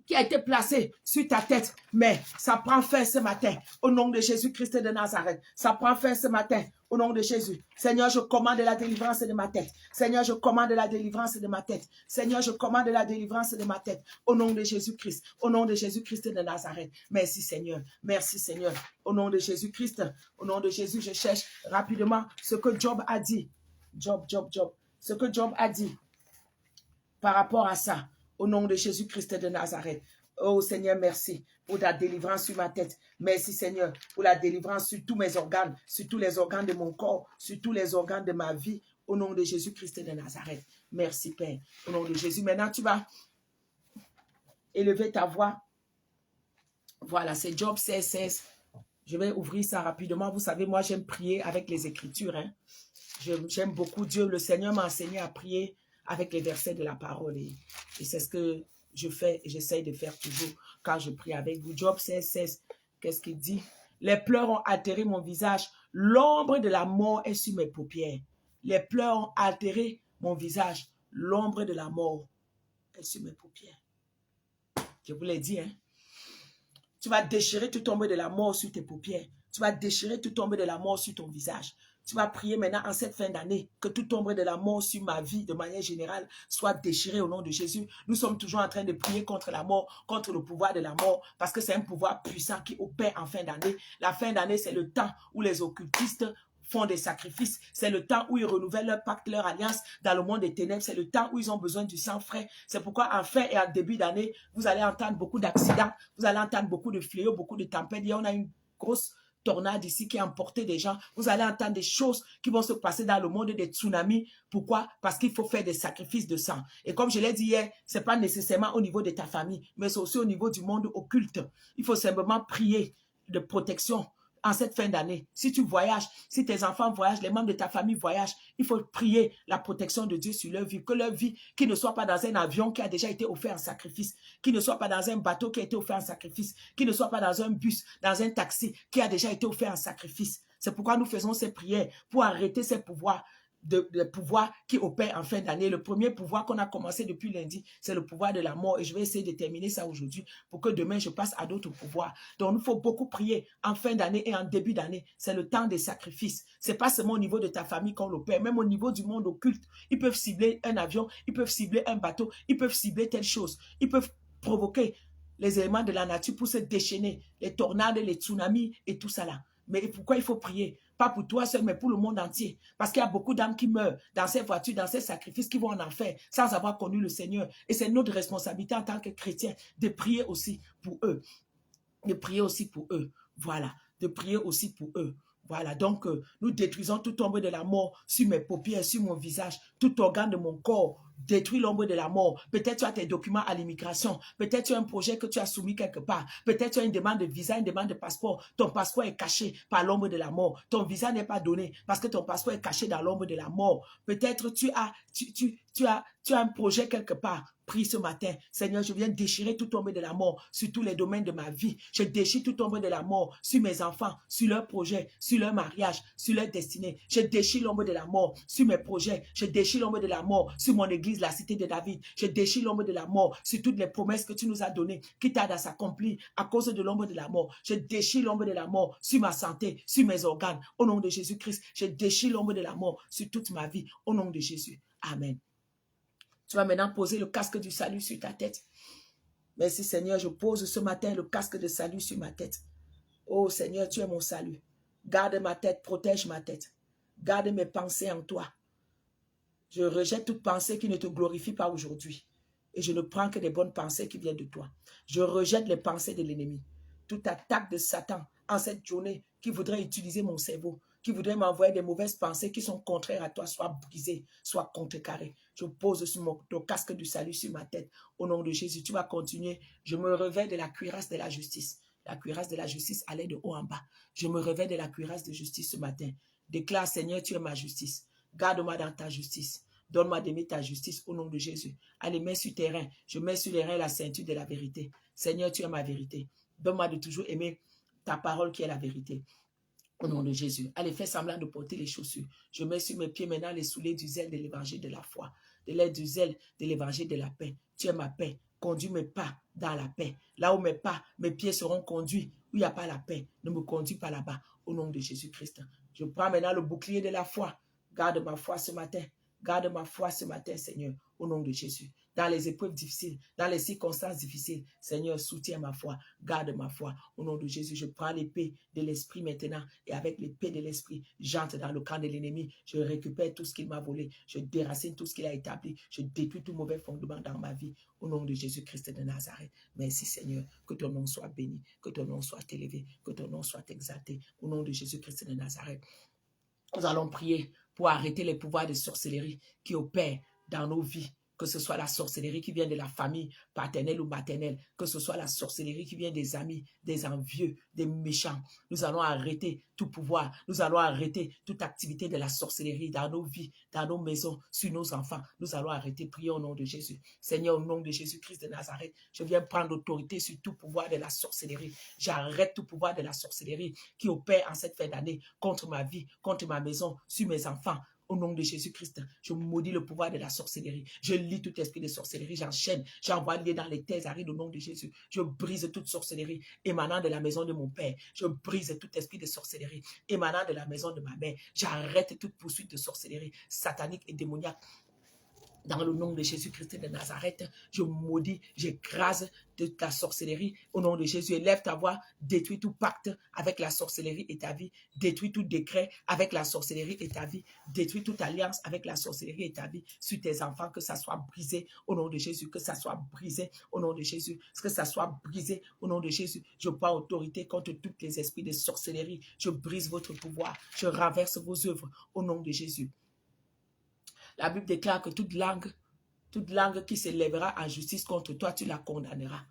qui a été placée sur ta tête. Mais ça prend fin ce matin. Au nom de Jésus-Christ de Nazareth. Ça prend fin ce matin. Au nom de Jésus. Seigneur, je commande la délivrance de ma tête. Seigneur, je commande la délivrance de ma tête. Seigneur, je commande la délivrance de ma tête. Au nom de Jésus-Christ. Au nom de Jésus-Christ de Nazareth. Merci Seigneur. Merci Seigneur. Au nom de Jésus-Christ. Au nom de Jésus, je cherche rapidement ce que Job a dit. Job. Ce que Job a dit par rapport à ça. Au nom de Jésus-Christ de Nazareth. Oh Seigneur, merci pour ta délivrance sur ma tête. Merci Seigneur pour la délivrance sur tous mes organes, sur tous les organes de mon corps, sur tous les organes de ma vie. Au nom de Jésus-Christ de Nazareth. Merci Père. Au nom de Jésus. Maintenant, tu vas élever ta voix. Voilà, c'est Job 16. Je vais ouvrir ça rapidement. Vous savez, moi, j'aime prier avec les Écritures. Hein. J'aime beaucoup Dieu. Le Seigneur m'a enseigné à prier avec les versets de la parole. Et c'est ce que je fais et j'essaye de faire toujours quand je prie avec vous. Job 16, qu'est-ce qu'il dit? Les pleurs ont altéré mon visage. L'ombre de la mort est sur mes paupières. Les pleurs ont altéré mon visage. L'ombre de la mort est sur mes paupières. Je vous l'ai dit, hein. Tu vas déchirer toute ombre de la mort sur tes paupières. Tu vas déchirer toute ombre de la mort sur ton visage. Tu vas prier maintenant en cette fin d'année que toute ombre de la mort sur ma vie de manière générale soit déchirée au nom de Jésus. Nous sommes toujours en train de prier contre la mort, contre le pouvoir de la mort, parce que c'est un pouvoir puissant qui opère en fin d'année. La fin d'année, c'est le temps où les occultistes font des sacrifices. C'est le temps où ils renouvellent leur pacte, leur alliance dans le monde des ténèbres. C'est le temps où ils ont besoin du sang frais. C'est pourquoi en fin et en début d'année, vous allez entendre beaucoup d'accidents, vous allez entendre beaucoup de fléaux, beaucoup de tempêtes. Il y en a une grosse tornade ici qui a emporté des gens. Vous allez entendre des choses qui vont se passer dans le monde des tsunamis. Pourquoi? Parce qu'il faut faire des sacrifices de sang. Et comme je l'ai dit hier, ce n'est pas nécessairement au niveau de ta famille, mais c'est aussi au niveau du monde occulte. Il faut simplement prier de protection en cette fin d'année. Si tu voyages, si tes enfants voyagent, les membres de ta famille voyagent, il faut prier la protection de Dieu sur leur vie, que leur vie, qui ne soit pas dans un avion qui a déjà été offert en sacrifice, qui ne soit pas dans un bateau qui a été offert en sacrifice, qui ne soit pas dans un bus, dans un taxi qui a déjà été offert en sacrifice. C'est pourquoi nous faisons ces prières, pour arrêter ces pouvoirs, de pouvoir qui opère en fin d'année. Le premier pouvoir qu'on a commencé depuis lundi, c'est le pouvoir de la mort. Et je vais essayer de terminer ça aujourd'hui pour que demain, je passe à d'autres pouvoirs. Donc, il faut beaucoup prier en fin d'année et en début d'année. C'est le temps des sacrifices. Ce n'est pas seulement au niveau de ta famille qu'on l'opère, même au niveau du monde occulte. Ils peuvent cibler un avion, ils peuvent cibler un bateau, ils peuvent cibler telle chose. Ils peuvent provoquer les éléments de la nature pour se déchaîner, les tornades, les tsunamis et tout ça là. Mais pourquoi il faut prier? Pas pour toi seul, mais pour le monde entier. Parce qu'il y a beaucoup d'âmes qui meurent dans ces voitures, dans ces sacrifices, qui vont en enfer sans avoir connu le Seigneur. Et c'est notre responsabilité en tant que chrétiens de prier aussi pour eux. De prier aussi pour eux. Voilà. De prier aussi pour eux. Voilà, donc nous détruisons toute ombre de la mort sur mes paupières, sur mon visage, tout organe de mon corps. Détruis l'ombre de la mort. Peut-être tu as tes documents à l'immigration. Peut-être tu as un projet que tu as soumis quelque part. Peut-être tu as une demande de visa, une demande de passeport. Ton passeport est caché par l'ombre de la mort. Ton visa n'est pas donné parce que ton passeport est caché dans l'ombre de la mort. Peut-être tu as un projet quelque part. Prie ce matin. Seigneur, je viens déchirer toute ombre de la mort sur tous les domaines de ma vie. Je déchire toute ombre de la mort sur mes enfants, sur leurs projets, sur leur mariage, sur leur destinée. Je déchire l'ombre de la mort sur mes projets. Je déchire l'ombre de la mort sur mon église, la cité de David. Je déchire l'ombre de la mort sur toutes les promesses que tu nous as données, qui tardent à s'accomplir à cause de l'ombre de la mort. Je déchire l'ombre de la mort sur ma santé, sur mes organes. Au nom de Jésus-Christ, je déchire l'ombre de la mort sur toute ma vie. Au nom de Jésus. Amen. Tu vas maintenant poser le casque du salut sur ta tête. Merci Seigneur, je pose ce matin le casque de salut sur ma tête. Oh Seigneur, tu es mon salut. Garde ma tête, protège ma tête. Garde mes pensées en toi. Je rejette toute pensée qui ne te glorifie pas aujourd'hui. Et je ne prends que des bonnes pensées qui viennent de toi. Je rejette les pensées de l'ennemi. Toute attaque de Satan en cette journée qui voudrait utiliser mon cerveau, qui voudrait m'envoyer des mauvaises pensées qui sont contraires à toi, soit brisées, soit contrecarrées. Je pose ton casque du salut sur ma tête. Au nom de Jésus, tu vas continuer. Je me réveille de la cuirasse de la justice. La cuirasse de la justice allait de haut en bas. Je me réveille de la cuirasse de justice ce matin. Déclare, Seigneur, tu es ma justice. Garde-moi dans ta justice. Donne-moi d'aimer ta justice au nom de Jésus. Allez, mets sur tes reins. Je mets sur les reins la ceinture de la vérité. Seigneur, tu es ma vérité. Donne-moi de toujours aimer ta parole qui est la vérité. Au nom de Jésus. Allez, fais semblant de porter les chaussures. Je mets sur mes pieds maintenant les souliers du zèle de l'évangile de la foi. De l'aide du zèle de l'évangile de la paix. Tu es ma paix. Conduis mes pas dans la paix. Là où mes pieds seront conduits, où il n'y a pas la paix, ne me conduis pas là-bas. Au nom de Jésus-Christ. Je prends maintenant le bouclier de la foi. Garde ma foi ce matin. Garde ma foi ce matin, Seigneur, au nom de Jésus. Dans les épreuves difficiles, dans les circonstances difficiles, Seigneur, soutiens ma foi, garde ma foi. Au nom de Jésus, je prends l'épée de l'esprit maintenant et avec l'épée de l'esprit, j'entre dans le camp de l'ennemi. Je récupère tout ce qu'il m'a volé. Je déracine tout ce qu'il a établi. Je détruis tout mauvais fondement dans ma vie. Au nom de Jésus-Christ de Nazareth. Merci, Seigneur. Que ton nom soit béni, que ton nom soit élevé, que ton nom soit exalté. Au nom de Jésus-Christ de Nazareth. Nous allons prier pour arrêter les pouvoirs de sorcellerie qui opèrent dans nos vies. Que ce soit la sorcellerie qui vient de la famille paternelle ou maternelle, que ce soit la sorcellerie qui vient des amis, des envieux, des méchants. Nous allons arrêter tout pouvoir. Nous allons arrêter toute activité de la sorcellerie dans nos vies, dans nos maisons, sur nos enfants. Nous allons arrêter, prier au nom de Jésus. Seigneur, au nom de Jésus-Christ de Nazareth, je viens prendre l'autorité sur tout pouvoir de la sorcellerie. J'arrête tout pouvoir de la sorcellerie qui opère en cette fin d'année contre ma vie, contre ma maison, sur mes enfants. Au nom de Jésus-Christ, je maudis le pouvoir de la sorcellerie. Je lis tout esprit de sorcellerie. J'enchaîne. J'envoie lier dans les terres arides au nom de Jésus. Je brise toute sorcellerie émanant de la maison de mon père. Je brise tout esprit de sorcellerie émanant de la maison de ma mère. J'arrête toute poursuite de sorcellerie satanique et démoniaque. Dans le nom de Jésus-Christ de Nazareth, je maudis, j'écrase de la sorcellerie. Au nom de Jésus, élève ta voix, détruis tout pacte avec la sorcellerie et ta vie. Détruis tout décret avec la sorcellerie et ta vie. Détruis toute alliance avec la sorcellerie et ta vie. Sur tes enfants, que ça soit brisé au nom de Jésus. Que ça soit brisé au nom de Jésus. Que ça soit brisé au nom de Jésus. Je prends autorité contre tous les esprits de sorcellerie. Je brise votre pouvoir. Je renverse vos œuvres au nom de Jésus. La Bible déclare que toute langue qui s'élèvera en justice contre toi, tu la condamneras.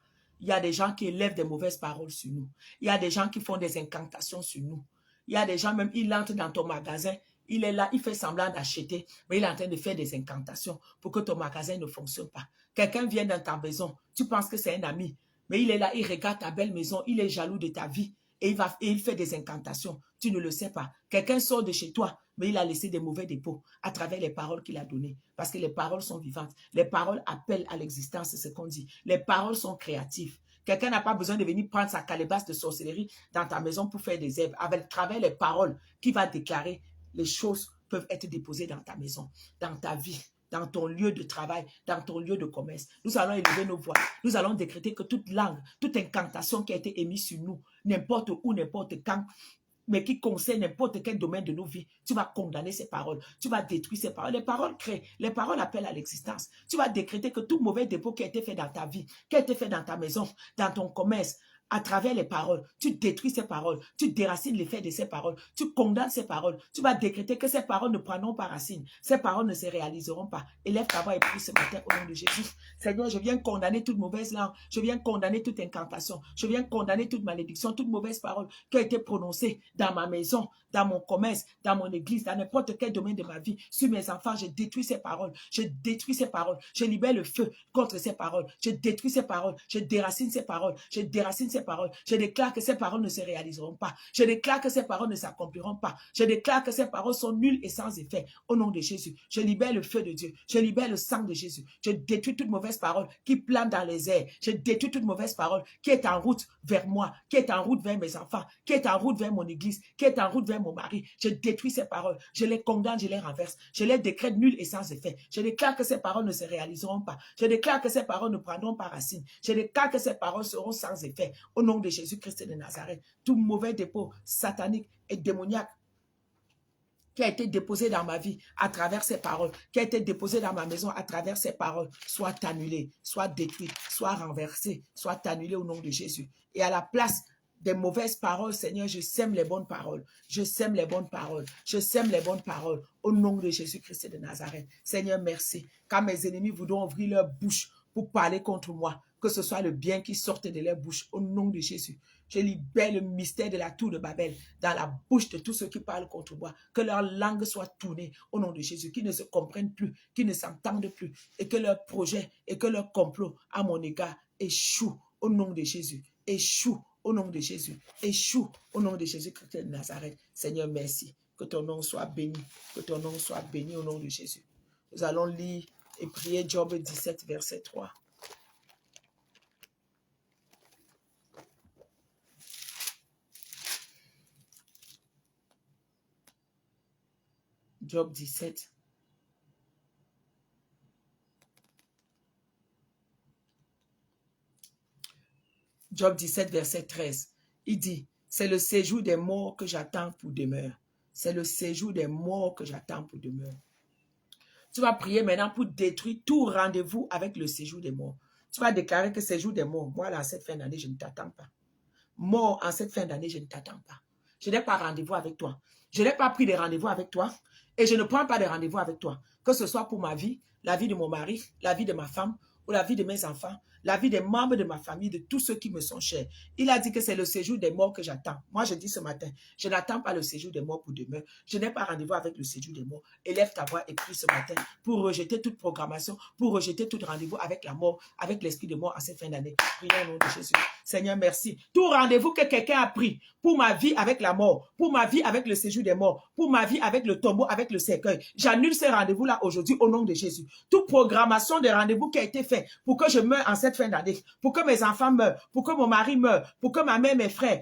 Il y a des gens qui élèvent des mauvaises paroles sur nous. Il y a des gens qui font des incantations sur nous. Il y a des gens, même, il entre dans ton magasin, il est là, il fait semblant d'acheter, mais il est en train de faire des incantations pour que ton magasin ne fonctionne pas. Quelqu'un vient dans ta maison, tu penses que c'est un ami, mais il est là, il regarde ta belle maison, il est jaloux de ta vie et il fait des incantations. Tu ne le sais pas. Quelqu'un sort de chez toi, mais il a laissé des mauvais dépôts à travers les paroles qu'il a données. Parce que les paroles sont vivantes. Les paroles appellent à l'existence ce qu'on dit. Les paroles sont créatives. Quelqu'un n'a pas besoin de venir prendre sa calebasse de sorcellerie dans ta maison pour faire des herbes. Avec travers les paroles qu'il va déclarer, les choses peuvent être déposées dans ta maison, dans ta vie, dans ton lieu de travail, dans ton lieu de commerce. Nous allons élever nos voix. Nous allons décréter que toute langue, toute incantation qui a été émise sur nous, n'importe où, n'importe quand, mais qui concerne n'importe quel domaine de nos vies, tu vas condamner ces paroles, tu vas détruire ces paroles. Les paroles créent, les paroles appellent à l'existence. Tu vas décréter que tout mauvais dépôt qui a été fait dans ta vie, qui a été fait dans ta maison, dans ton commerce, à travers les paroles, tu détruis ces paroles, tu déracines l'effet de ces paroles, tu condamnes ces paroles, tu vas décréter que ces paroles ne prendront pas racine, ces paroles ne se réaliseront pas. Élève ta voix et prie ce matin au nom de Jésus. Seigneur, je viens condamner toute mauvaise langue, je viens condamner toute incantation, je viens condamner toute malédiction, toute mauvaise parole qui a été prononcée dans ma maison, dans mon commerce, dans mon église, dans n'importe quel domaine de ma vie, sur mes enfants. Je détruis ces paroles, je détruis ces paroles, je libère le feu contre ces paroles, je détruis ces paroles, je déracine ces paroles, je déracine ces paroles. Je déclare que ces paroles ne se réaliseront pas. Je déclare que ces paroles ne s'accompliront pas. Je déclare que ces paroles sont nulles et sans effet. Au nom de Jésus, je libère le feu de Dieu. Je libère le sang de Jésus. Je détruis toute mauvaise parole qui plane dans les airs. Je détruis toute mauvaise parole qui est en route vers moi, qui est en route vers mes enfants, qui est en route vers mon église, qui est en route vers mon mari. Je détruis ces paroles. Je les condamne, je les renverse. Je les décrète nulles et sans effet. Je déclare que ces paroles ne se réaliseront pas. Je déclare que ces paroles ne prendront pas racine. Je déclare que ces paroles seront sans effet. Au nom de Jésus-Christ de Nazareth, tout mauvais dépôt satanique et démoniaque qui a été déposé dans ma vie à travers ces paroles, qui a été déposé dans ma maison à travers ces paroles, soit annulé, soit détruit, soit renversé, soit annulé au nom de Jésus. Et à la place des mauvaises paroles, Seigneur, je sème les bonnes paroles. Je sème les bonnes paroles. Je sème les bonnes paroles au nom de Jésus-Christ de Nazareth. Seigneur, merci. Quand mes ennemis voudront ouvrir leur bouche pour parler contre moi, que ce soit le bien qui sorte de leur bouche au nom de Jésus. Je libère le mystère de la tour de Babel dans la bouche de tous ceux qui parlent contre moi. Que leur langue soit tournée au nom de Jésus, qu'ils ne se comprennent plus, qu'ils ne s'entendent plus et que leur projet et que leur complot à mon égard échoue au nom de Jésus. Échoue au nom de Jésus. Échoue au nom de Jésus-Christ de Nazareth. Seigneur, merci. Que ton nom soit béni. Que ton nom soit béni au nom de Jésus. Nous allons lire et prier Job 17, verset 3. Job 17. Job 17, verset 13. Il dit, c'est le séjour des morts que j'attends pour demeure. C'est le séjour des morts que j'attends pour demeure. Tu vas prier maintenant pour détruire tout rendez-vous avec le séjour des morts. Tu vas déclarer que séjour des morts, moi, là, cette fin d'année, je ne t'attends pas. Mort en cette fin d'année, je ne t'attends pas. Je n'ai pas rendez-vous avec toi. Je n'ai pas pris de rendez-vous avec toi et je ne prends pas de rendez-vous avec toi. Que ce soit pour ma vie, la vie de mon mari, la vie de ma femme pour la vie de mes enfants, la vie des membres de ma famille, de tous ceux qui me sont chers. Il a dit que c'est le séjour des morts que j'attends. Moi, je dis ce matin, je n'attends pas le séjour des morts pour demain. Je n'ai pas rendez-vous avec le séjour des morts. Élève ta voix et prie ce matin pour rejeter toute programmation, pour rejeter tout rendez-vous avec la mort, avec l'esprit de mort à cette fin d'année. Prions au nom de Jésus. Seigneur, merci. Tout rendez-vous que quelqu'un a pris pour ma vie avec la mort, pour ma vie avec le séjour des morts, pour ma vie avec le tombeau, avec le cercueil, j'annule ces rendez-vous-là aujourd'hui au nom de Jésus. Toute programmation de rendez-vous qui a été faite pour que je meure en cette fin d'année, pour que mes enfants meurent, pour que mon mari meure, pour que ma mère, mes frères,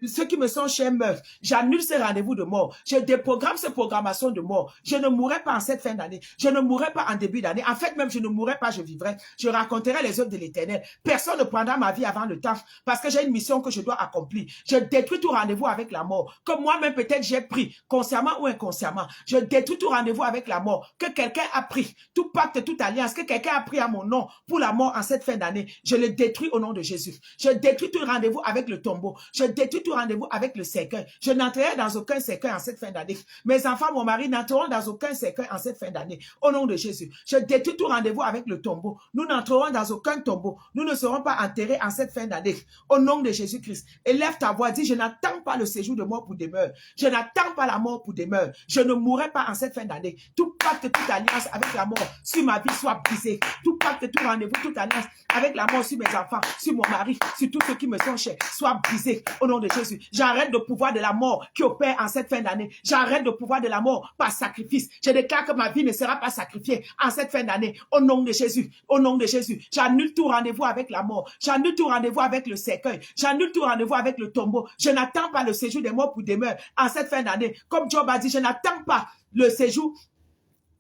ceux qui me sont chers meurent, j'annule ces rendez-vous de mort. Je déprogramme ces programmations de mort. Je ne mourrai pas en cette fin d'année. Je ne mourrai pas en début d'année. En fait, même je ne mourrai pas, je vivrai. Je raconterai les œuvres de l'Éternel. Personne ne prendra ma vie avant le temps parce que j'ai une mission que je dois accomplir. Je détruis tout rendez-vous avec la mort. Que moi-même peut-être j'ai pris, consciemment ou inconsciemment. Je détruis tout rendez-vous avec la mort. Que quelqu'un a pris, tout pacte, toute alliance, que quelqu'un a pris à mon nom pour la mort en cette fin d'année. Je le détruis au nom de Jésus. Je détruis tout rendez-vous avec le tombeau. Je détruis tout rendez-vous avec le cercueil. Je n'entrerai dans aucun cercueil en cette fin d'année. Mes enfants, mon mari n'entreront dans aucun cercueil en cette fin d'année. Au nom de Jésus. Je détruis tout rendez-vous avec le tombeau. Nous n'entrerons dans aucun tombeau. Nous ne serons pas enterrés en cette fin d'année. Au nom de Jésus-Christ. Élève ta voix, dis, je n'attends pas le séjour de mort pour demeure. Je n'attends pas la mort pour demeure. Je ne mourrai pas en cette fin d'année. Tout pacte, toute alliance avec la mort sur ma vie soit brisé. Tout pacte, tout rendez-vous, toute alliance avec la mort sur mes enfants, sur mon mari, sur tous ceux qui me sont chers, soit brisé au nom de Jésus. J'arrête le pouvoir de la mort qui opère en cette fin d'année. J'arrête le pouvoir de la mort par sacrifice. Je déclare que ma vie ne sera pas sacrifiée en cette fin d'année. Au nom de Jésus, au nom de Jésus. J'annule tout rendez-vous avec la mort. J'annule tout rendez-vous avec le cercueil. J'annule tout rendez-vous avec le tombeau. Je n'attends pas le séjour des morts pour demeure en cette fin d'année. Comme Job a dit, je n'attends pas le séjour.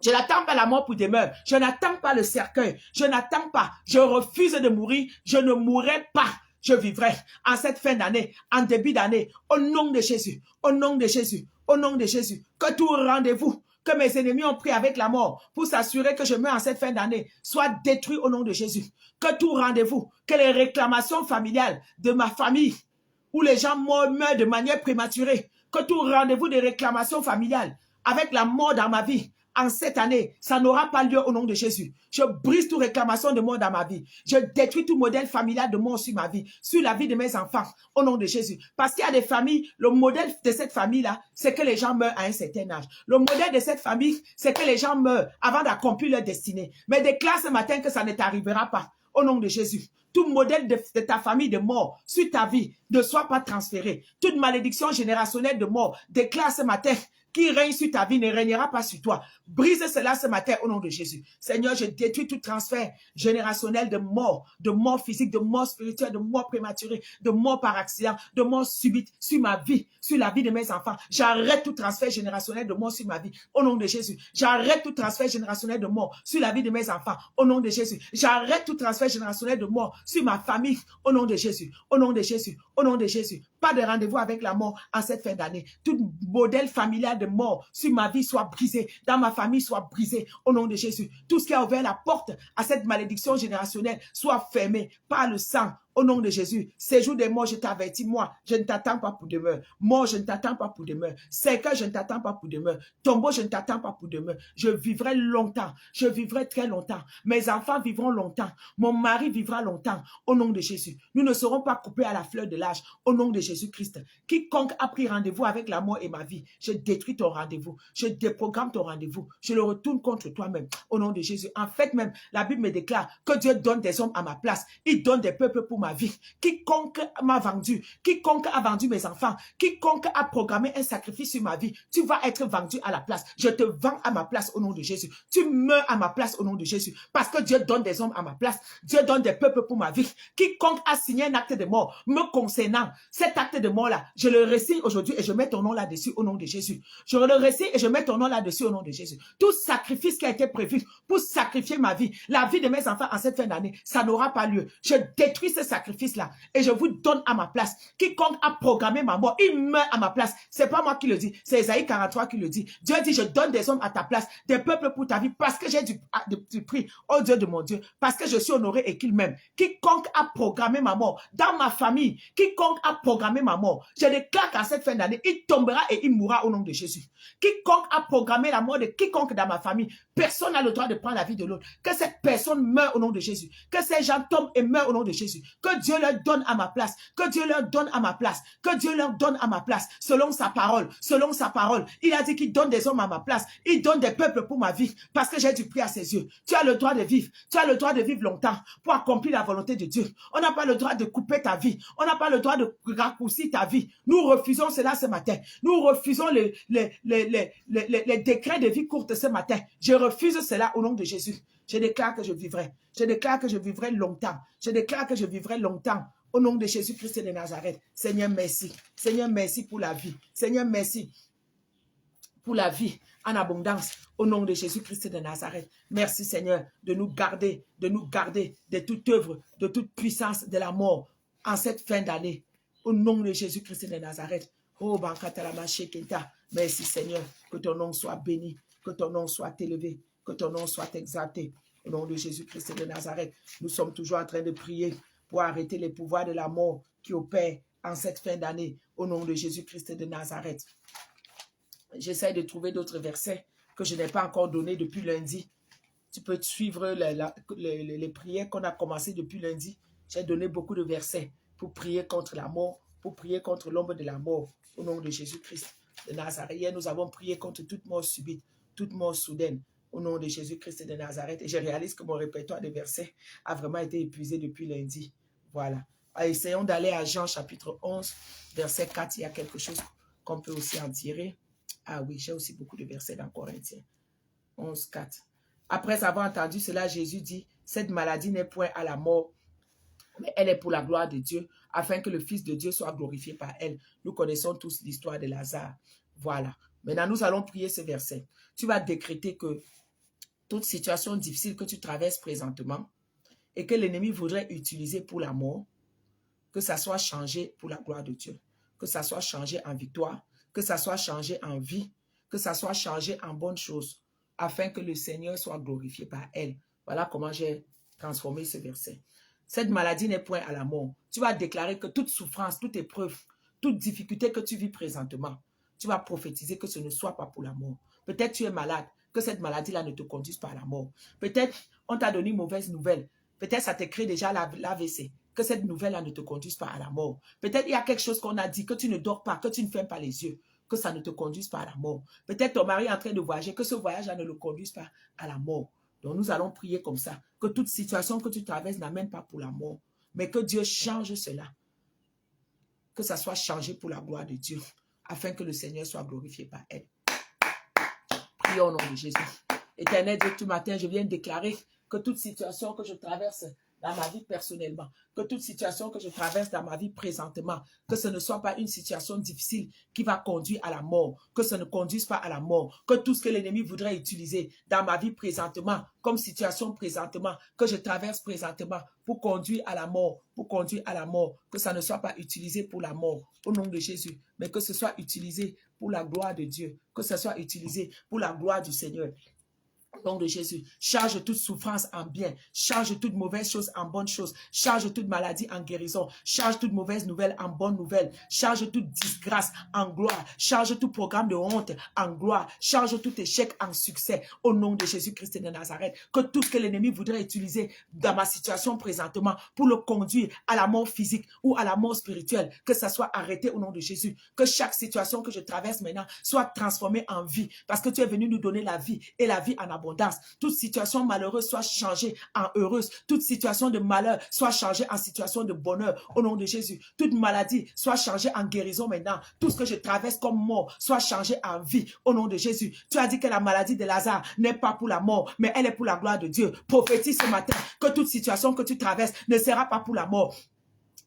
Je n'attends pas la mort pour demeure. Je n'attends pas le cercueil. Je n'attends pas. Je refuse de mourir. Je ne mourrai pas. Je vivrai en cette fin d'année, en début d'année, au nom de Jésus, au nom de Jésus, au nom de Jésus. Que tout rendez-vous que mes ennemis ont pris avec la mort pour s'assurer que je meurs en cette fin d'année soit détruit au nom de Jésus. Que tout rendez-vous, que les réclamations familiales de ma famille, où les gens meurent de manière prématurée, que tout rendez-vous de réclamation familiale avec la mort dans ma vie, en cette année, ça n'aura pas lieu au nom de Jésus. Je brise toute réclamation de mort dans ma vie. Je détruis tout modèle familial de mort sur ma vie, sur la vie de mes enfants, au nom de Jésus. Parce qu'il y a des familles, le modèle de cette famille-là, c'est que les gens meurent à un certain âge. Le modèle de cette famille, c'est que les gens meurent avant d'accomplir leur destinée. Mais déclare ce matin que ça ne t'arrivera pas, au nom de Jésus. Tout modèle de ta famille de mort sur ta vie ne soit pas transféré. Toute malédiction générationnelle de mort, déclare ce matin qui règne sur ta vie ne régnera pas sur toi. Brise cela ce matin au nom de Jésus. Seigneur, je détruis tout transfert générationnel de mort physique, de mort spirituelle, de mort prématurée, de mort par accident, de mort subite sur ma vie, sur la vie de mes enfants. J'arrête tout transfert générationnel de mort sur ma vie au nom de Jésus. J'arrête tout transfert générationnel de mort sur la vie de mes enfants au nom de Jésus. J'arrête tout transfert générationnel de mort sur ma famille au nom de Jésus. Au nom de Jésus. Au nom de Jésus. Pas de rendez-vous avec la mort en cette fin d'année. Tout modèle familial de mort sur ma vie soit brisé, dans ma famille soit brisé au nom de Jésus. Tout ce qui a ouvert la porte à cette malédiction générationnelle soit fermé par le sang. Au nom de Jésus, séjour des morts, je t'avertis, moi, je ne t'attends pas pour demeure. Mort, je ne t'attends pas pour demeure. Cercueil, je ne t'attends pas pour demeure. Tombeau, je ne t'attends pas pour demeure. Je vivrai longtemps. Je vivrai très longtemps. Mes enfants vivront longtemps. Mon mari vivra longtemps. Au nom de Jésus. Nous ne serons pas coupés à la fleur de l'âge. Au nom de Jésus-Christ. Quiconque a pris rendez-vous avec la mort et ma vie, je détruis ton rendez-vous. Je déprogramme ton rendez-vous. Je le retourne contre toi-même. Au nom de Jésus. En fait, même, la Bible me déclare que Dieu donne des hommes à ma place. Il donne des peuples pour ma vie. Quiconque m'a vendu, quiconque a vendu mes enfants, quiconque a programmé un sacrifice sur ma vie, tu vas être vendu à la place. Je te vends à ma place au nom de Jésus. Tu meurs à ma place au nom de Jésus. Parce que Dieu donne des hommes à ma place. Dieu donne des peuples pour ma vie. Quiconque a signé un acte de mort me concernant, cet acte de mort-là, je le resigne aujourd'hui et je mets ton nom là-dessus au nom de Jésus. Je le resigne et je mets ton nom là-dessus au nom de Jésus. Tout sacrifice qui a été prévu pour sacrifier ma vie, la vie de mes enfants en cette fin d'année, ça n'aura pas lieu. Je détruis ce sacrifice-là et je vous donne à ma place. Quiconque a programmé ma mort, il meurt à ma place. C'est pas moi qui le dis, c'est Ésaïe 43 qui le dit. Dieu dit, je donne des hommes à ta place, des peuples pour ta vie, parce que j'ai du prix, oh Dieu de mon Dieu, parce que je suis honoré et qu'il m'aime. Quiconque a programmé ma mort dans ma famille, quiconque a programmé ma mort, je déclare qu'à cette fin d'année, il tombera et il mourra au nom de Jésus. Quiconque a programmé la mort de quiconque dans ma famille, personne n'a le droit de prendre la vie de l'autre. Que cette personne meure au nom de Jésus. Que ces gens tombent et meurent au nom de Jésus. Que Dieu leur donne à ma place. Que Dieu leur donne à ma place. Que Dieu leur donne à ma place. Selon sa parole. Selon sa parole. Il a dit qu'il donne des hommes à ma place. Il donne des peuples pour ma vie. Parce que j'ai du prix à ses yeux. Tu as le droit de vivre. Tu as le droit de vivre longtemps pour accomplir la volonté de Dieu. On n'a pas le droit de couper ta vie. On n'a pas le droit de raccourcir ta vie. Nous refusons cela ce matin. Nous refusons les décrets de vie courte ce matin. Je refuse cela au nom de Jésus. Je déclare que je vivrai. Je déclare que je vivrai longtemps. Je déclare que je vivrai longtemps. Au nom de Jésus-Christ de Nazareth. Seigneur, merci. Seigneur, merci pour la vie. Seigneur, merci pour la vie en abondance. Au nom de Jésus-Christ de Nazareth. Merci, Seigneur, de nous garder de toute œuvre, de toute puissance de la mort en cette fin d'année. Au nom de Jésus-Christ de Nazareth. Oh, Bankatalama Shekenta. Merci, Seigneur. Que ton nom soit béni. Que ton nom soit élevé. Que ton nom soit exalté. Au nom de Jésus-Christ de Nazareth, nous sommes toujours en train de prier pour arrêter les pouvoirs de la mort qui opèrent en cette fin d'année. Au nom de Jésus-Christ de Nazareth. J'essaie de trouver d'autres versets que je n'ai pas encore donnés depuis lundi. Tu peux suivre les prières qu'on a commencées depuis lundi. J'ai donné beaucoup de versets pour prier contre la mort, pour prier contre l'ombre de la mort. Au nom de Jésus-Christ de Nazareth. Hier, nous avons prié contre toute mort subite, toute mort soudaine. Au nom de Jésus-Christ de Nazareth. Et je réalise que mon répertoire de versets a vraiment été épuisé depuis lundi. Voilà. Alors, essayons d'aller à Jean chapitre 11, verset 4. Il y a quelque chose qu'on peut aussi en tirer. Ah oui, j'ai aussi beaucoup de versets dans Corinthiens. 11, 4. Après avoir entendu cela, Jésus dit, cette maladie n'est point à la mort, mais elle est pour la gloire de Dieu, afin que le Fils de Dieu soit glorifié par elle. Nous connaissons tous l'histoire de Lazare. Voilà. Maintenant, nous allons prier ce verset. Tu vas décréter que toute situation difficile que tu traverses présentement et que l'ennemi voudrait utiliser pour la mort, que ça soit changé pour la gloire de Dieu, que ça soit changé en victoire, que ça soit changé en vie, que ça soit changé en bonnes choses, afin que le Seigneur soit glorifié par elle. Voilà comment j'ai transformé ce verset. Cette maladie n'est point à la mort. Tu vas déclarer que toute souffrance, toute épreuve, toute difficulté que tu vis présentement, tu vas prophétiser que ce ne soit pas pour la mort. Peut-être tu es malade, que cette maladie-là ne te conduise pas à la mort. Peut-être on t'a donné une mauvaise nouvelle. Peut-être ça t'écrit déjà l'AVC. Que cette nouvelle-là ne te conduise pas à la mort. Peut-être il y a quelque chose qu'on a dit, que tu ne dors pas, que tu ne fermes pas les yeux, que ça ne te conduise pas à la mort. Peut-être ton mari est en train de voyager, que ce voyage-là ne le conduise pas à la mort. Donc nous allons prier comme ça, que toute situation que tu traverses n'amène pas pour la mort, mais que Dieu change cela. Que ça soit changé pour la gloire de Dieu, afin que le Seigneur soit glorifié par elle. Prions au nom de Jésus. Éternel Dieu, tout matin, je viens déclarer que toute situation que je traverse dans ma vie personnellement, que toute situation que je traverse dans ma vie présentement, que ce ne soit pas une situation difficile qui va conduire à la mort, que ce ne conduise pas à la mort, que tout ce que l'ennemi voudrait utiliser dans ma vie présentement, comme situation présentement, que je traverse présentement pour conduire à la mort, que ça ne soit pas utilisé pour la mort, au nom de Jésus, mais que ce soit utilisé pour la gloire de Dieu, que ce soit utilisé pour la gloire du Seigneur. Au nom de Jésus, charge toute souffrance en bien, charge toute mauvaise chose en bonne chose, charge toute maladie en guérison, charge toute mauvaise nouvelle en bonne nouvelle, charge toute disgrâce en gloire, charge tout programme de honte en gloire, charge tout échec en succès, au nom de Jésus-Christ de Nazareth. Que tout ce que l'ennemi voudrait utiliser dans ma situation présentement pour le conduire à la mort physique ou à la mort spirituelle, que ça soit arrêté au nom de Jésus, que chaque situation que je traverse maintenant soit transformée en vie, parce que tu es venu nous donner la vie et la vie en abondance. Toute situation malheureuse soit changée en heureuse. Toute situation de malheur soit changée en situation de bonheur au nom de Jésus. Toute maladie soit changée en guérison maintenant. Tout ce que je traverse comme mort soit changé en vie au nom de Jésus. Tu as dit que la maladie de Lazare n'est pas pour la mort, mais elle est pour la gloire de Dieu. Prophétise ce matin que toute situation que tu traverses ne sera pas pour la mort.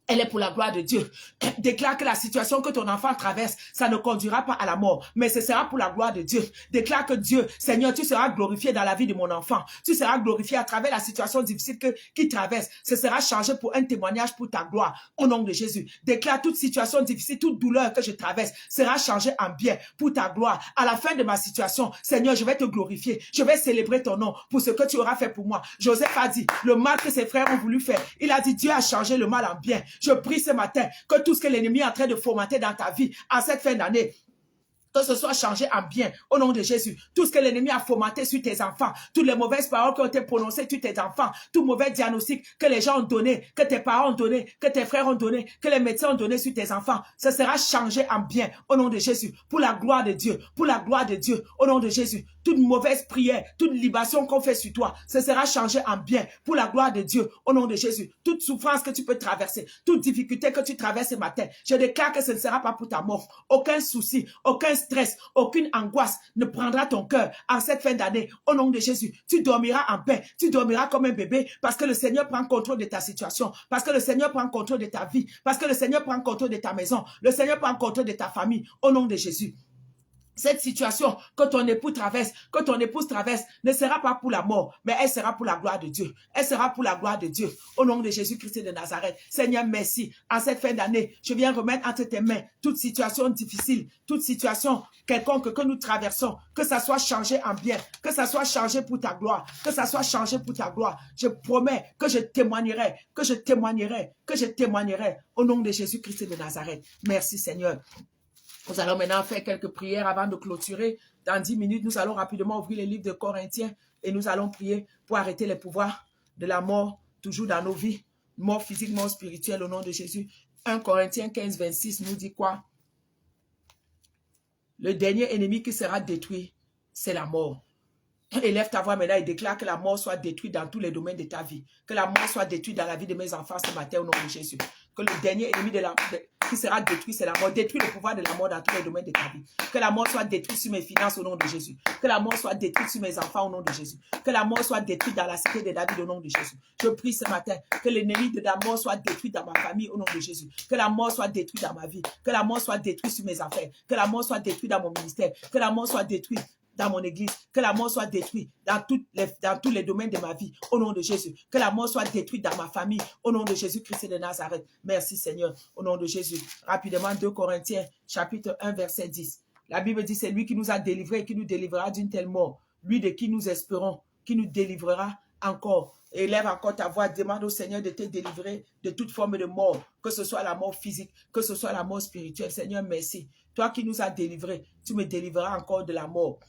Elle est pour la gloire de Dieu. Déclare que la situation que ton enfant traverse, ça ne conduira pas à la mort, mais ce sera pour la gloire de Dieu. Déclare que Dieu, Seigneur, tu seras glorifié dans la vie de mon enfant. Tu seras glorifié à travers la situation difficile qu'il traverse. Ce sera changé pour un témoignage pour ta gloire. Au nom de Jésus. Déclare toute situation difficile, toute douleur que je traverse sera changée en bien pour ta gloire. À la fin de ma situation, Seigneur, je vais te glorifier. Je vais célébrer ton nom pour ce que tu auras fait pour moi. Joseph a dit, le mal que ses frères ont voulu faire, il a dit, Dieu a changé le mal en bien. Je prie ce matin que tout ce que l'ennemi est en train de fomenter dans ta vie en cette fin d'année, que ce soit changé en bien, au nom de Jésus. Tout ce que l'ennemi a fomenté sur tes enfants, toutes les mauvaises paroles qui ont été prononcées sur tes enfants, tout mauvais diagnostic que les gens ont donné, que tes parents ont donné, que tes frères ont donné, que les médecins ont donné sur tes enfants, ce sera changé en bien, au nom de Jésus, pour la gloire de Dieu, pour la gloire de Dieu, au nom de Jésus. Toute mauvaise prière, toute libation qu'on fait sur toi, ce sera changé en bien, pour la gloire de Dieu, au nom de Jésus. Toute souffrance que tu peux traverser, toute difficulté que tu traverses ce matin, je déclare que ce ne sera pas pour ta mort. Aucun souci, aucun stress, aucune angoisse ne prendra ton cœur en cette fin d'année. Au nom de Jésus, tu dormiras en paix, tu dormiras comme un bébé parce que le Seigneur prend contrôle de ta situation, parce que le Seigneur prend contrôle de ta vie, parce que le Seigneur prend contrôle de ta maison, le Seigneur prend contrôle de ta famille. Au nom de Jésus. Cette situation que ton époux traverse, que ton épouse traverse, ne sera pas pour la mort, mais elle sera pour la gloire de Dieu. Elle sera pour la gloire de Dieu. Au nom de Jésus-Christ de Nazareth. Seigneur, merci. En cette fin d'année, je viens remettre entre tes mains toute situation difficile, toute situation quelconque que nous traversons, que ça soit changé en bien, que ça soit changé pour ta gloire, que ça soit changé pour ta gloire. Je promets que je témoignerai, que je témoignerai, que je témoignerai au nom de Jésus-Christ de Nazareth. Merci Seigneur. Nous allons maintenant faire quelques prières avant de clôturer. Dans 10 minutes, nous allons rapidement ouvrir les livres de Corinthiens et nous allons prier pour arrêter les pouvoirs de la mort, toujours dans nos vies, mort physique, mort spirituelle, au nom de Jésus. 1 Corinthiens 15, 26 nous dit quoi? Le dernier ennemi qui sera détruit, c'est la mort. Élève ta voix maintenant et déclare que la mort soit détruite dans tous les domaines de ta vie. Que la mort soit détruite dans la vie de mes enfants ce matin au nom de Jésus. Que le dernier ennemi qui sera détruit, c'est la mort. Détruis le pouvoir de la mort dans tous les domaines de ta vie. Que la mort soit détruite sur mes finances au nom de Jésus. Que la mort soit détruite sur mes enfants au nom de Jésus. Que la mort soit détruite dans la cité de David au nom de Jésus. Je prie ce matin que l'ennemi de la mort soit détruit dans ma famille au nom de Jésus. Que la mort soit détruite dans ma vie. Que la mort soit détruite sur mes affaires. Que la mort soit détruite dans mon ministère. Que la mort soit détruite dans mon église, que la mort soit détruite dans tous les domaines de ma vie, au nom de Jésus. Que la mort soit détruite dans ma famille, au nom de Jésus-Christ de Nazareth. Merci Seigneur, au nom de Jésus. Rapidement, 2 Corinthiens, chapitre 1, verset 10. La Bible dit, c'est lui qui nous a délivrés et qui nous délivrera d'une telle mort. Lui de qui nous espérons, qui nous délivrera encore. Élève encore ta voix, demande au Seigneur de te délivrer de toute forme de mort, que ce soit la mort physique, que ce soit la mort spirituelle. Seigneur, merci. Toi qui nous as délivrés, tu me délivreras encore de la mort.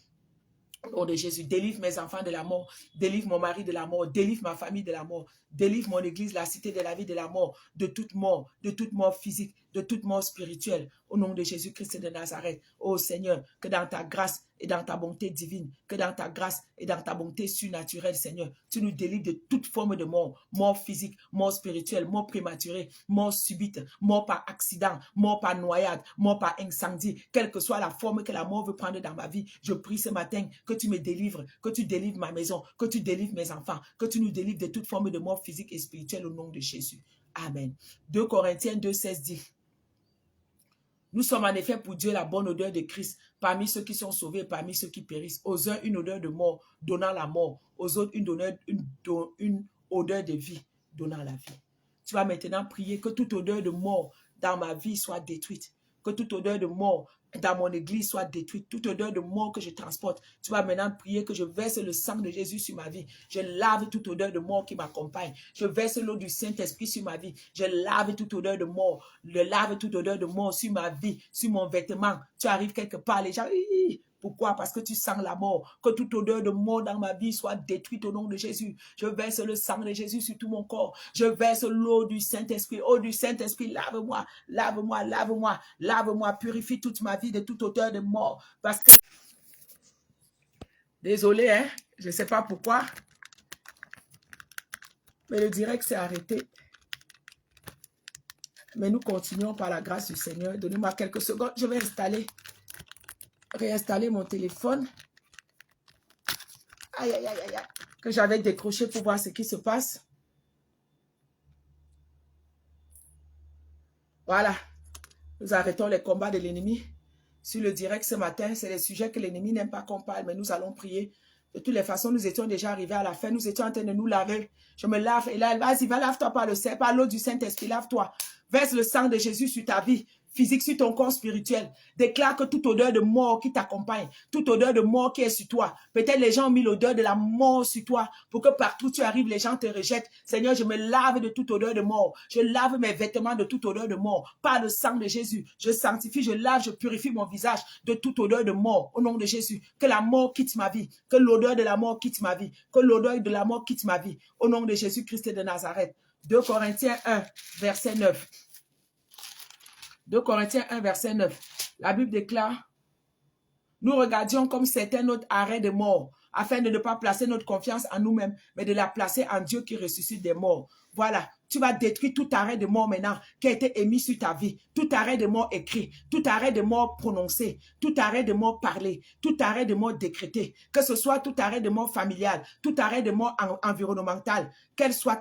Au nom de Jésus, délivre mes enfants de la mort, délivre mon mari de la mort, délivre ma famille de la mort, délivre mon église, la cité de la vie de la mort, de toute mort physique, de toute mort spirituelle. Au nom de Jésus-Christ de Nazareth, ô Seigneur, que dans ta grâce et dans ta bonté divine, que dans ta grâce et dans ta bonté surnaturelle, Seigneur, tu nous délivres de toute forme de mort, mort physique, mort spirituelle, mort prématurée, mort subite, mort par accident, mort par noyade, mort par incendie, quelle que soit la forme que la mort veut prendre dans ma vie. Je prie ce matin que tu me délivres, que tu délivres ma maison, que tu délivres mes enfants, que tu nous délivres de toute forme de mort physique et spirituelle au nom de Jésus. Amen. 2 Corinthiens 2, 16 dit, nous sommes en effet pour Dieu la bonne odeur de Christ parmi ceux qui sont sauvés et parmi ceux qui périssent. Aux uns, une odeur de mort, donnant la mort. Aux autres, une odeur de vie, donnant la vie. Tu vas maintenant prier que toute odeur de mort dans ma vie soit détruite. Que toute odeur de mort dans mon église soit détruite. Toute odeur de mort que je transporte. Tu vas maintenant prier que je verse le sang de Jésus sur ma vie. Je lave toute odeur de mort qui m'accompagne. Je verse l'eau du Saint-Esprit sur ma vie. Je lave toute odeur de mort. Je lave toute odeur de mort sur ma vie, sur mon vêtement. Tu arrives quelque part, les gens... Pourquoi? Parce que tu sens la mort. Que toute odeur de mort dans ma vie soit détruite au nom de Jésus. Je verse le sang de Jésus sur tout mon corps. Je verse l'eau du Saint-Esprit. Eau du Saint-Esprit, lave-moi, lave-moi, lave-moi, lave-moi. Purifie toute ma vie de toute odeur de mort. Parce que... Désolé, hein? Je ne sais pas pourquoi. Mais le direct s'est arrêté. Mais nous continuons par la grâce du Seigneur. Donnez-moi quelques secondes. Je vais réinstaller mon téléphone. Aïe, aïe, aïe, aïe, aïe. Que j'avais décroché pour voir ce qui se passe. Voilà. Nous arrêtons les combats de l'ennemi. Sur le direct ce matin, c'est les sujets que l'ennemi n'aime pas qu'on parle, mais nous allons prier. De toutes les façons, nous étions déjà arrivés à la fin. Nous étions en train de nous laver. Je me lave. Et là, vas-y, va lave-toi par l'eau du Saint-Esprit. Lave-toi. Verse le sang de Jésus sur ta vie physique, sur ton corps spirituel. Déclare que toute odeur de mort qui t'accompagne, toute odeur de mort qui est sur toi. Peut-être les gens ont mis l'odeur de la mort sur toi pour que partout où tu arrives, les gens te rejettent. Seigneur, je me lave de toute odeur de mort. Je lave mes vêtements de toute odeur de mort. Par le sang de Jésus, je sanctifie, je lave, je purifie mon visage de toute odeur de mort. Au nom de Jésus, que la mort quitte ma vie. Que l'odeur de la mort quitte ma vie. Que l'odeur de la mort quitte ma vie. Au nom de Jésus-Christ de Nazareth. 2 Corinthiens 1, verset 9. 2 Corinthiens 1, verset 9. La Bible déclare, nous regardions comme certains notre arrêt de mort, afin de ne pas placer notre confiance en nous-mêmes, mais de la placer en Dieu qui ressuscite des morts. Voilà, tu vas détruire tout arrêt de mort maintenant qui a été émis sur ta vie, tout arrêt de mort écrit, tout arrêt de mort prononcé, tout arrêt de mort parlé, tout arrêt de mort décrété, que ce soit tout arrêt de mort familial, tout arrêt de mort environnemental, qu'elle soit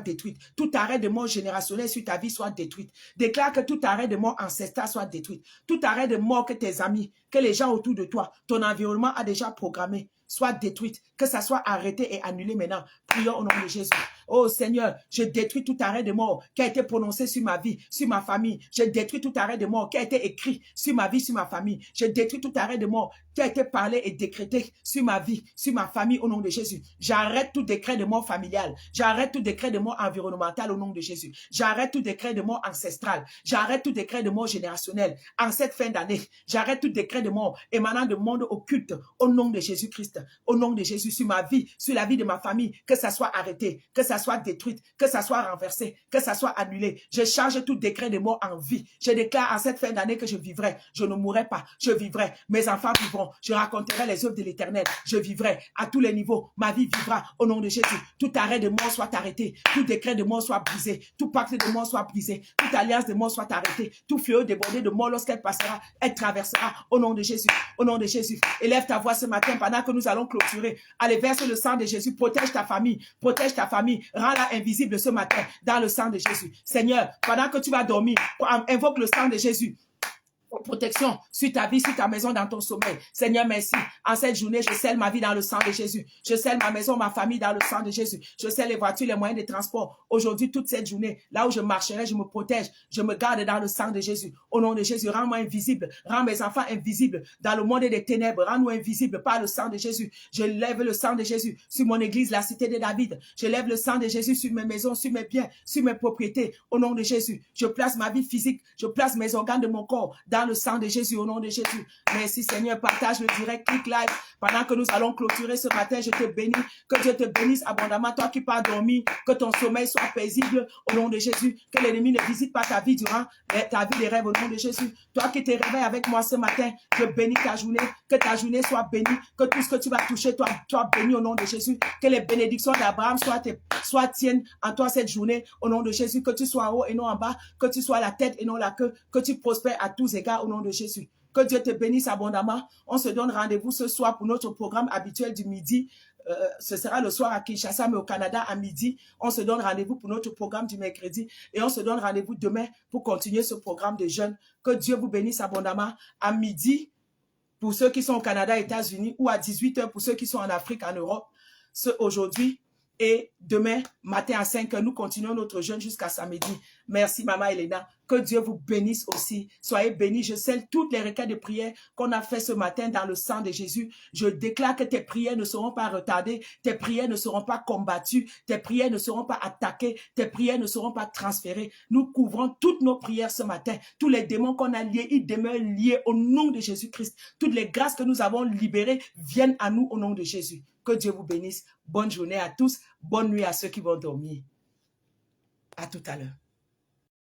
détruite, tout arrêt de mort générationnel sur ta vie soit détruite. Déclare que tout arrêt de mort ancestral soit détruite, tout arrêt de mort que tes amis, que les gens autour de toi, ton environnement a déjà programmé, soit détruite, que ça soit arrêté et annulé maintenant. Prions au nom de Jésus. Oh Seigneur, je détruis tout arrêt de mort qui a été prononcé sur ma vie, sur ma famille. Je détruis tout arrêt de mort qui a été écrit sur ma vie, sur ma famille. Je détruis tout arrêt de mort qui a été parlé et décrété sur ma vie, sur ma famille au nom de Jésus. J'arrête tout décret de mort familial. J'arrête tout décret de mort environnemental au nom de Jésus. J'arrête tout décret de mort ancestral. J'arrête tout décret de mort générationnel. En cette fin d'année, j'arrête tout décret de mort émanant de monde occulte au nom de Jésus-Christ. Au nom de Jésus, sur ma vie, sur la vie de ma famille, que ça soit arrêté, que ça soit détruite, que ça soit renversé, que ça soit annulé. Je change tout décret de mort en vie. Je déclare en cette fin d'année que je vivrai. Je ne mourrai pas, je vivrai. Mes enfants vivront. Je raconterai les œuvres de l'Éternel. Je vivrai à tous les niveaux. Ma vie vivra au nom de Jésus. Tout arrêt de mort soit arrêté. Tout décret de mort soit brisé. Tout pacte de mort soit brisé. Toute alliance de mort soit arrêtée. Tout fléau débordé de mort lorsqu'elle passera, elle traversera au nom de Jésus. Au nom de Jésus. Élève ta voix ce matin pendant que nous allons clôturer. Allez, verse le sang de Jésus. Protège ta famille. Protège ta famille. Rends-la invisible ce matin dans le sang de Jésus. Seigneur, pendant que tu vas dormir, invoque le sang de Jésus. Protection sur ta vie, sur ta maison, dans ton sommeil. Seigneur, merci. En cette journée, je scelle ma vie dans le sang de Jésus. Je scelle ma maison, ma famille dans le sang de Jésus. Je scelle les voitures, les moyens de transport. Aujourd'hui, toute cette journée, là où je marcherai, je me protège. Je me garde dans le sang de Jésus. Au nom de Jésus, rends-moi invisible. Rends mes enfants invisibles dans le monde des ténèbres. Rends-nous invisibles par le sang de Jésus. Je lève le sang de Jésus sur mon église, la cité de David. Je lève le sang de Jésus sur mes maisons, sur mes biens, sur mes propriétés. Au nom de Jésus, je place ma vie physique. Je place mes organes de mon corps dans le sang de Jésus, au nom de Jésus. Merci Seigneur, partage le direct, click live. Pendant que nous allons clôturer ce matin, je te bénis. Que Dieu te bénisse abondamment, toi qui pars dormir. Que ton sommeil soit paisible au nom de Jésus. Que l'ennemi ne visite pas ta vie durant ta vie des rêves au nom de Jésus. Toi qui te réveilles avec moi ce matin, je bénis ta journée. Que ta journée soit bénie. Que tout ce que tu vas toucher, toi béni au nom de Jésus. Que les bénédictions d'Abraham soient tiennes en toi cette journée au nom de Jésus. Que tu sois en haut et non en bas. Que tu sois la tête et non la queue. Que tu prospères à tous égards au nom de Jésus. Que Dieu te bénisse abondamment. On se donne rendez-vous ce soir pour notre programme habituel du midi. Ce sera le soir à Kinshasa, mais au Canada à midi. On se donne rendez-vous pour notre programme du mercredi. Et on se donne rendez-vous demain pour continuer ce programme de jeûne. Que Dieu vous bénisse abondamment. À midi, pour ceux qui sont au Canada, États-Unis, ou à 18 h pour ceux qui sont en Afrique, en Europe. Aujourd'hui et demain matin à 5 h, nous continuons notre jeûne jusqu'à samedi. Merci Maman Elena. Que Dieu vous bénisse aussi. Soyez bénis. Je scelle toutes les requêtes de prière qu'on a fait ce matin dans le sang de Jésus. Je déclare que tes prières ne seront pas retardées. Tes prières ne seront pas combattues. Tes prières ne seront pas attaquées. Tes prières ne seront pas transférées. Nous couvrons toutes nos prières ce matin. Tous les démons qu'on a liés, ils demeurent liés au nom de Jésus-Christ. Toutes les grâces que nous avons libérées viennent à nous au nom de Jésus. Que Dieu vous bénisse. Bonne journée à tous. Bonne nuit à ceux qui vont dormir. À tout à l'heure.